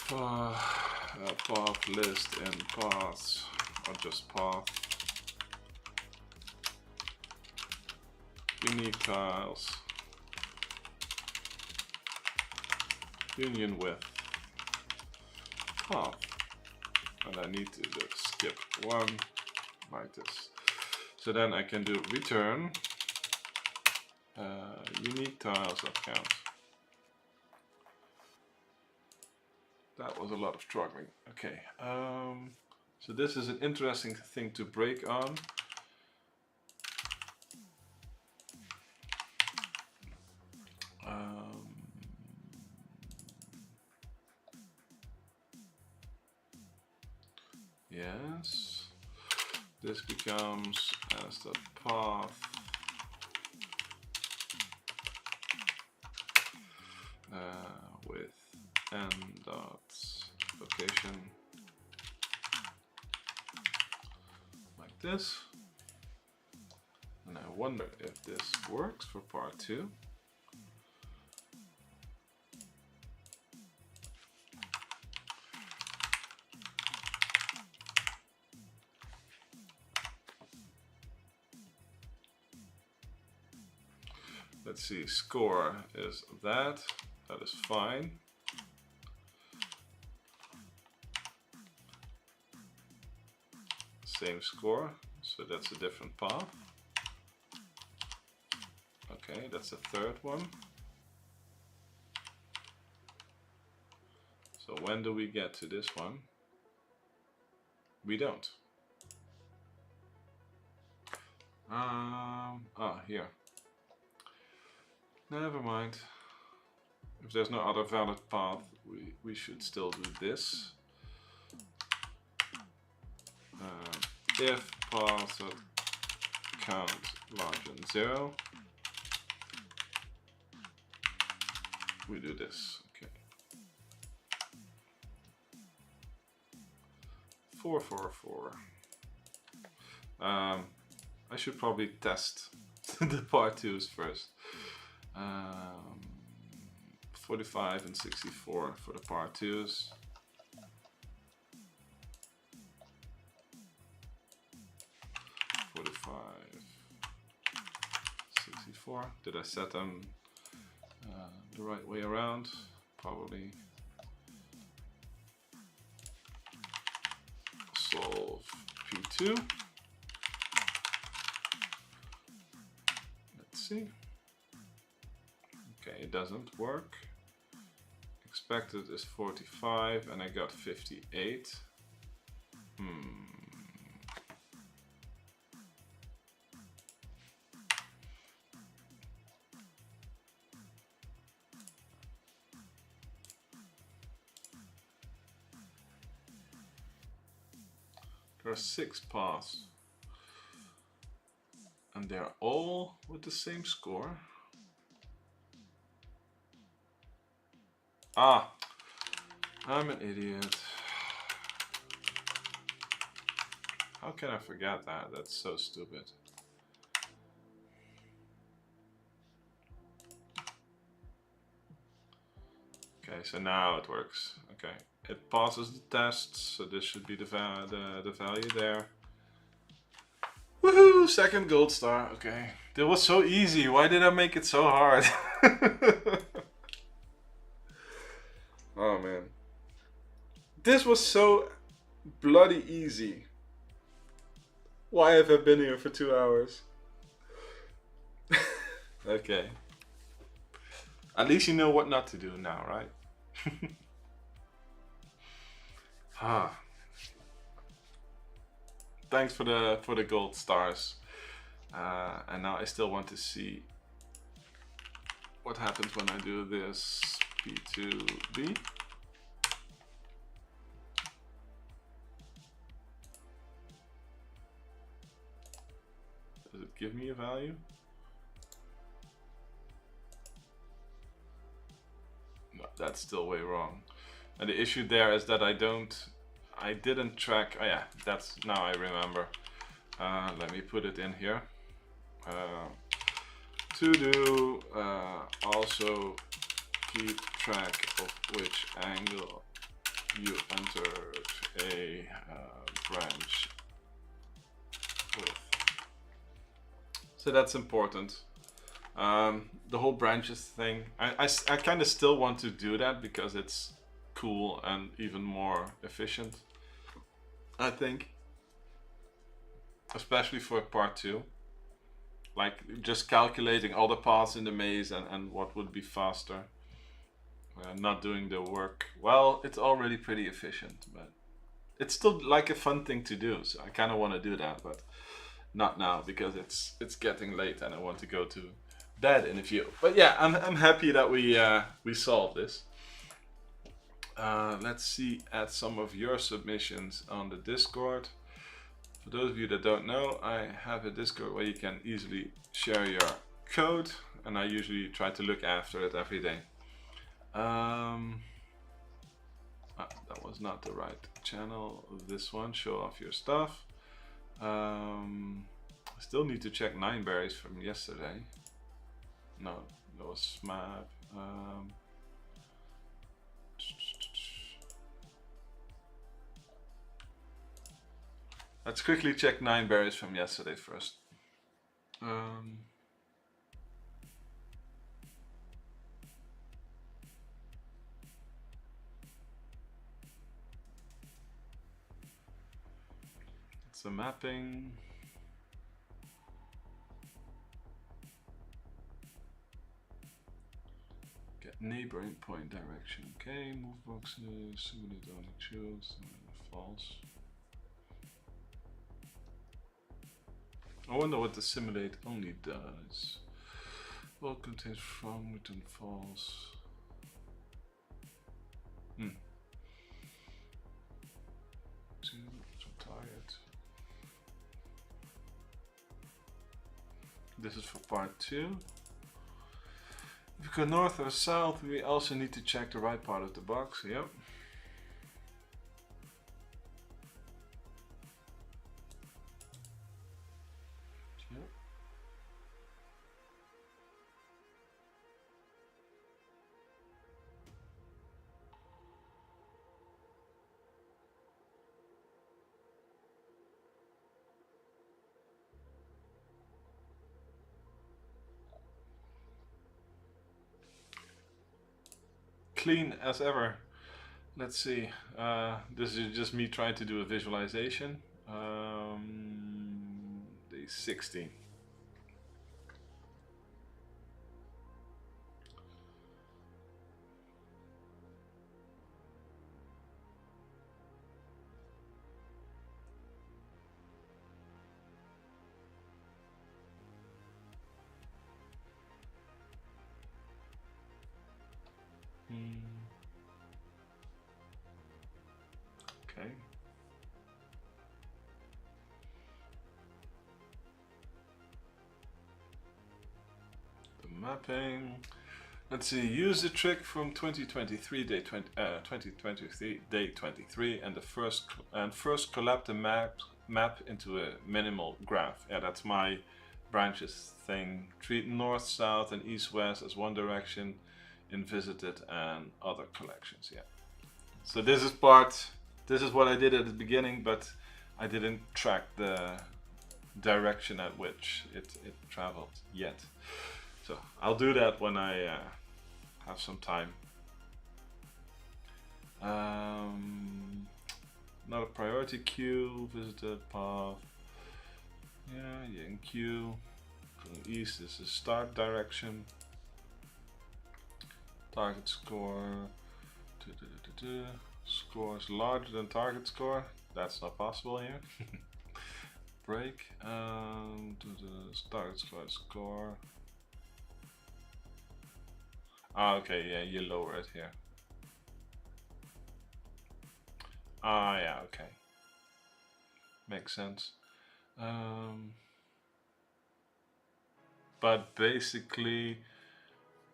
path list and paths, or just path. unique tiles, union with path, and I need to just skip one like this. So then I can do return unique tiles that count. That was a lot of struggling. Okay, so this is an interesting thing to break on. Yes, this becomes as the path with n dot location like this, and I wonder if this works for part 2. Let's see, score is that is fine. Same score, so that's a different path. Okay, that's the third one. So when do we get to this one? We don't. Here. Never mind. If there's no other valid path, we should still do this. If paths that count larger than 0, we do this. Okay. 4, 4, 4. I should probably test the part 2s first. 45 and 64 for the part 2s. Did I set them the right way around? Probably. Solve P2. Let's see. Okay, it doesn't work. Expected is 45 and I got 58. There are 6 paths and they're all with the same score. Ah, I'm an idiot. How can I forget that? That's so stupid. Okay, so now it works. Okay, it passes the test, so this should be the value there. Woohoo! Second gold star. Okay, that was so easy. Why did I make it so hard? Oh man, this was so bloody easy. Why have I been here for 2 hours? Okay. At least you know what not to do now, right? Thanks for the gold stars. And now I still want to see what happens when I do this P2B. Does it give me a value? No, that's still way wrong. And the issue there is that I didn't track. Oh yeah, that's, now I remember. Let me put it in here. To do also keep track of which angle you entered a branch with. So that's important. The whole branches thing, I kind of still want to do that because it's cool and even more efficient, I think, especially for part 2. Like just calculating all the paths in the maze and what would be faster. Not doing the work. Well, it's already pretty efficient, but it's still like a fun thing to do. So I kind of want to do that, but not now because it's getting late and I want to go to bed in a few. But yeah, I'm happy that we solved this. Let's see at some of your submissions on the Discord. For those of you that don't know, I have a Discord where you can easily share your code, and I usually try to look after it every day. That was not the right channel. This one, show off your stuff. I still need to check 9 berries from yesterday. No, that was SMAP. Let's quickly check 9 berries from yesterday first. It's the mapping. Get neighboring point direction. Okay, move boxes, simulate only choose, false. I wonder what the simulate only does. Well, contains from, return false. Too tired. This is for part 2. If we go north or south, we also need to check the right part of the box. Yep. Clean as ever. Let's see. This is just me trying to do a visualization. Day 16. Okay. The mapping. Let's see. Use the trick from 2023 day 2023 day 23 and first collapse the map into a minimal graph. Yeah, that's my branches thing. Treat north, south, and east, west as one direction in visited and other collections. Yeah. So this is what I did at the beginning, but I didn't track the direction at which it traveled yet. So I'll do that when I have some time. Not a priority queue, visited path. Yeah, in queue. Going east is the start direction. Target score. Score is larger than target score. That's not possible here. Break. To the target score. Ah, okay, yeah, you lower it here. Ah, yeah, okay. Makes sense. But basically,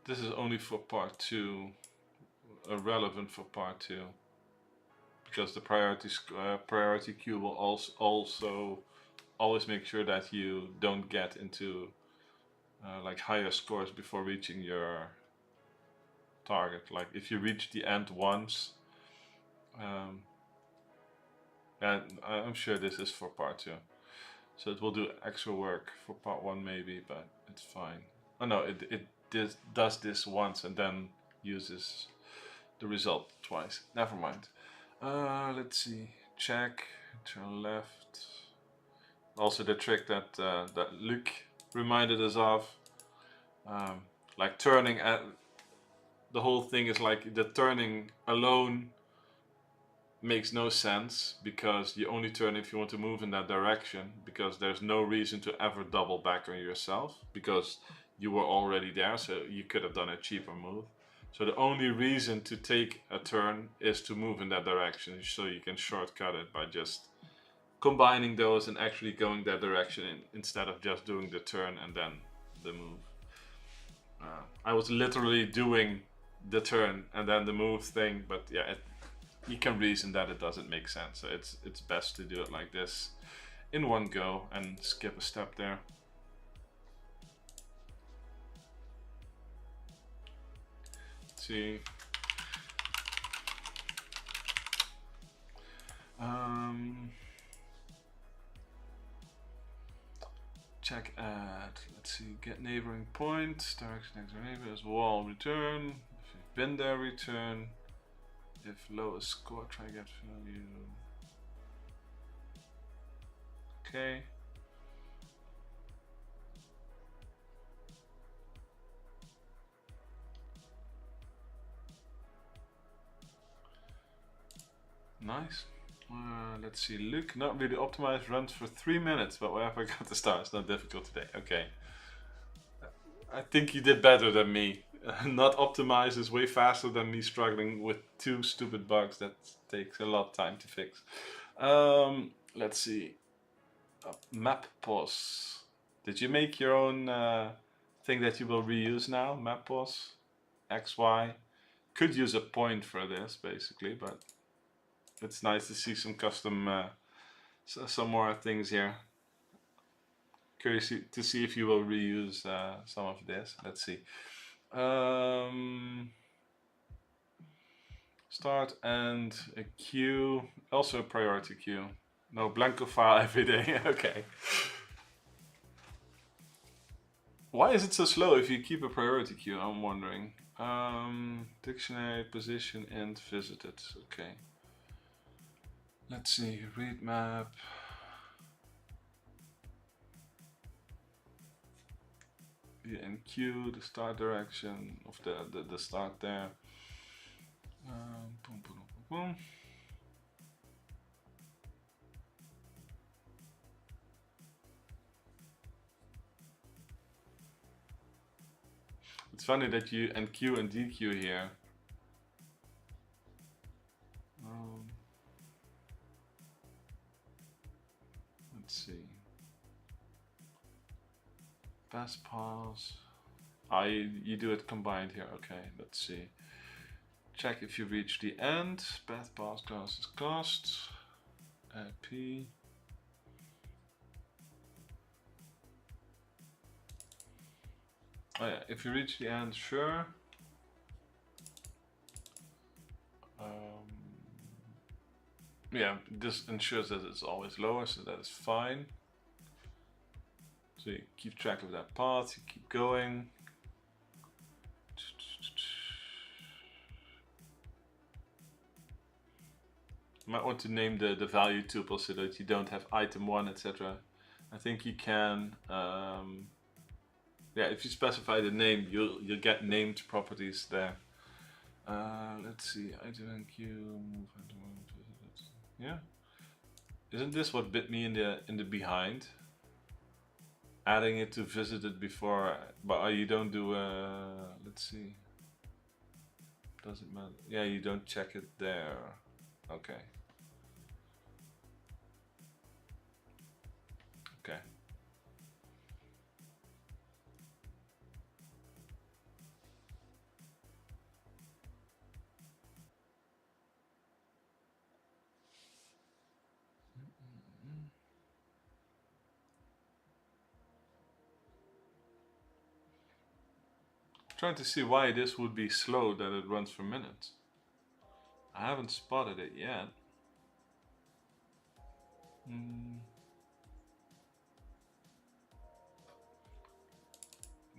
this is only for part 2, relevant for part 2, because the priority queue will also always make sure that you don't get into like higher scores before reaching your target. Like if you reach the end once, and I'm sure this is for part 2, so it will do extra work for part 1 maybe, but it's fine. Oh no, it does this once and then uses the result twice. Never mind. Let's see. Check, turn left. Also the trick that that Luke reminded us of, like turning at the whole thing is like the turning alone makes no sense because you only turn if you want to move in that direction, because there's no reason to ever double back on yourself because you were already there, so you could have done a cheaper move. So the only reason to take a turn is to move in that direction, so you can shortcut it by just combining those and actually going that direction instead of just doing the turn and then the move. I was literally doing the turn and then the move thing, but yeah, you can reason that it doesn't make sense. So it's best to do it like this in one go and skip a step there. Let's see. Check at, let's see, get neighboring point, direction next to neighbor is wall, return. If you've been there, return. If lowest score, try get value. Okay. Nice. Let's see, Luke, not really optimized, runs for 3 minutes, but where have I got the stars? Not difficult today. Okay. I think you did better than me. Not optimized is way faster than me struggling with 2 stupid bugs that takes a lot of time to fix. Let's see. Map pause. Did you make your own thing that you will reuse now? Map pause? XY? Could use a point for this basically, but it's nice to see some custom, some more things here. Curious to see if you will reuse some of this. Let's see. Start and a queue, also a priority queue. No blanco file every day. Okay. Why is it so slow if you keep a priority queue? I'm wondering. Dictionary, position, and visited. Okay. Let's see. Read map. And queue, the start direction of the start there. Boom, boom, boom, boom. It's funny that you NQ and DQ here. Let's see. Best pass. You do it combined here. Okay, let's see. Check if you reach the end. Best pass class is cost. P. Oh yeah, if you reach the end, sure. Yeah, this ensures that it's always lower, so that is fine. So you keep track of that path, you keep going. You might want to name the value tuple so that you don't have item 1, etc. I think you can, yeah, if you specify the name, you'll get named properties there. Let's see, item and queue, move item 1, yeah. Isn't this what bit me in the behind? Adding it to visited before, but you don't do. Let's see. Doesn't matter. Yeah, you don't check it there. Okay. Okay. Trying to see why this would be slow that it runs for minutes. I haven't spotted it yet.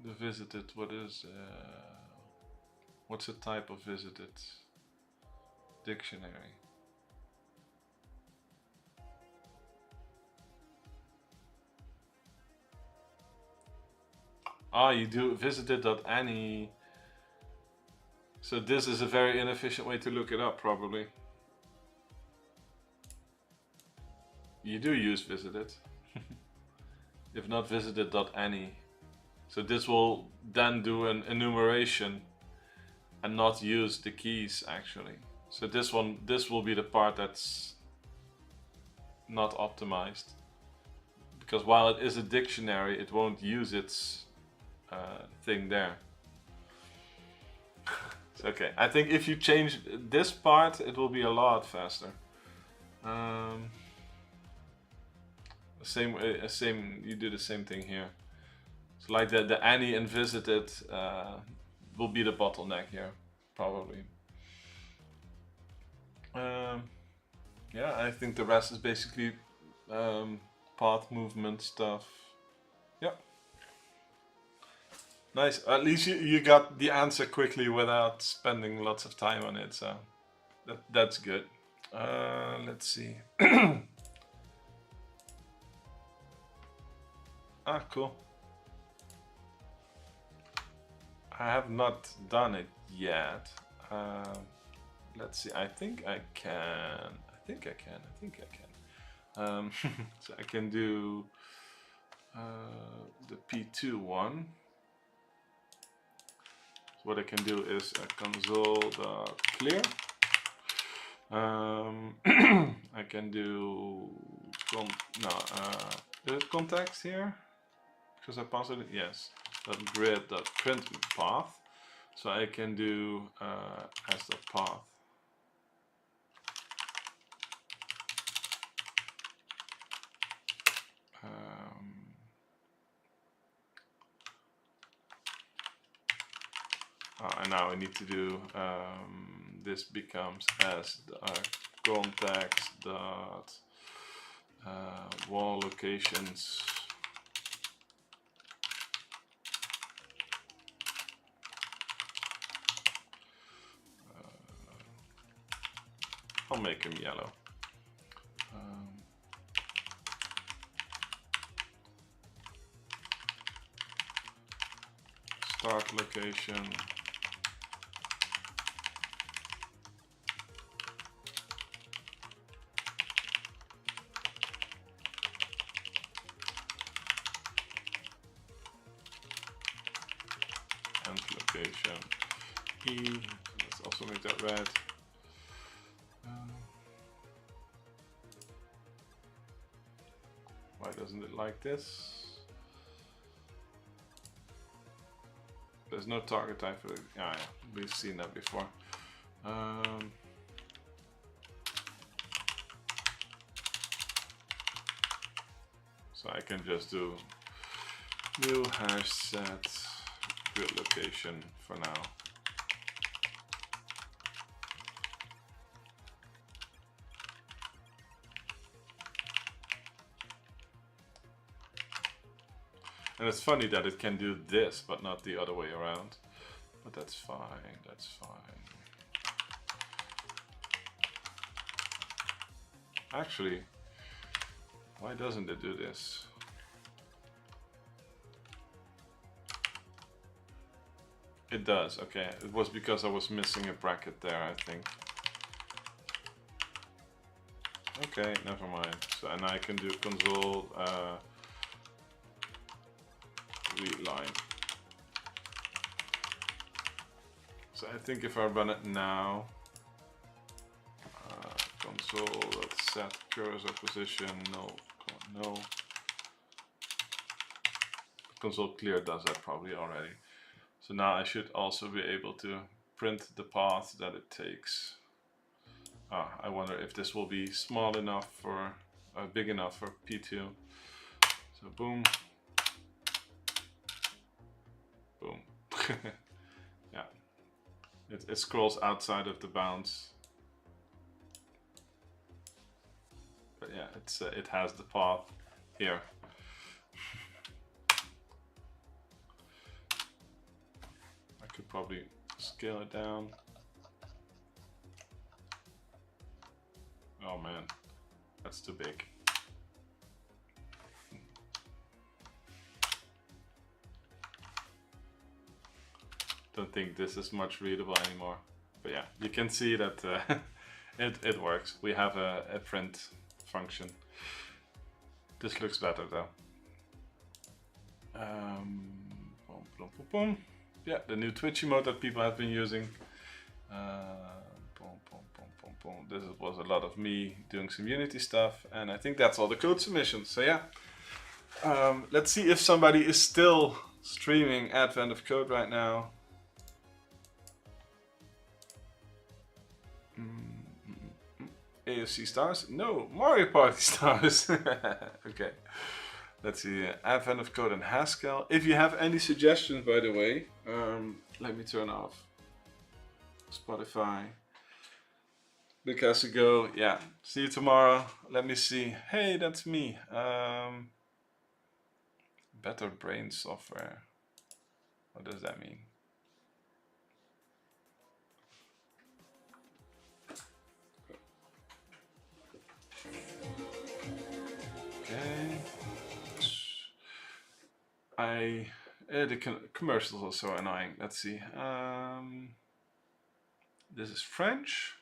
The visited, what's the type of visited? Dictionary. Ah, you do visited.any. So this is a very inefficient way to look it up, probably. You do use visited. If not visited.any. So this will then do an enumeration and not use the keys actually. So this will be the part that's not optimized. Because while it is a dictionary, it won't use its thing there. So, okay, I think if you change this part, it will be a lot faster. You do the same thing here. So like the any and visited will be the bottleneck here, probably. Yeah, I think the rest is basically path movement stuff. Yeah. Nice. At least you got the answer quickly without spending lots of time on it, so that's good. Let's see. Ah, cool. I have not done it yet. Let's see. I think I can. So I can do the P2 one. So what I can do is console.clear. I can do context here because I passed it. Yes. .grid.print path. So I can do as the path. And now I need to do this becomes as context dot wall locations. I'll make him yellow. Start location. And location E. Let's also make that red. Why doesn't it like this? There's no target type for it. Yeah, we've seen that before. So I can just do new hash set grid location for now. And it's funny that it can do this, but not the other way around. But that's fine, that's fine. Actually, why doesn't it do this? It does, okay. It was because I was missing a bracket there, I think. Okay, never mind. So, and I can do console read line. So I think if I run it now, console.set cursor position, no. Console clear does that probably already. So now I should also be able to print the path that it takes. I wonder if this will be small enough for, big enough for P2. So boom. Boom. Yeah. It scrolls outside of the bounds. But yeah, it has the path here. Could probably scale it down. Oh man, that's too big. Don't think this is much readable anymore. But yeah, you can see that it works. We have a print function. This looks better though. Boom, boom, boom, boom. Yeah, the new Twitch emote that people have been using. Boom, boom, boom, boom, boom. This was a lot of me doing some Unity stuff, and I think that's all the code submissions. So yeah, let's see if somebody is still streaming Advent of Code right now. AFC stars? No, Mario Party stars. Okay. Let's see, Advent of Code and Haskell. If you have any suggestions, by the way, let me turn off Spotify. Because ago, yeah. See you tomorrow. Let me see. Hey, that's me. Better brain software. What does that mean? Okay. The commercials are so annoying. Let's see. This is French.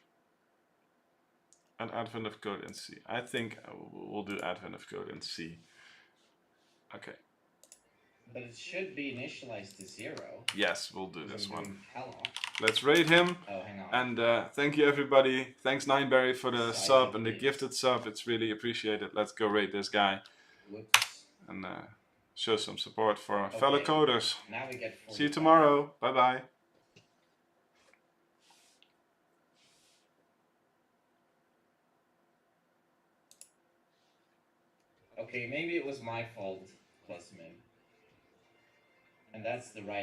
And Advent of Code in C. I think we'll do Advent of Code in C. Okay. But it should be initialized to 0. Yes, we'll do this one. Hello. Let's rate him. Oh, hang on. And thank you everybody. Thanks Nineberry for the sub and the gifted sub. It's really appreciated. Let's go rate this guy. Whoops. And show some support for our fellow coders. Now we get 45. See you tomorrow. Bye bye. Okay, maybe it was my fault, plus min. And that's the right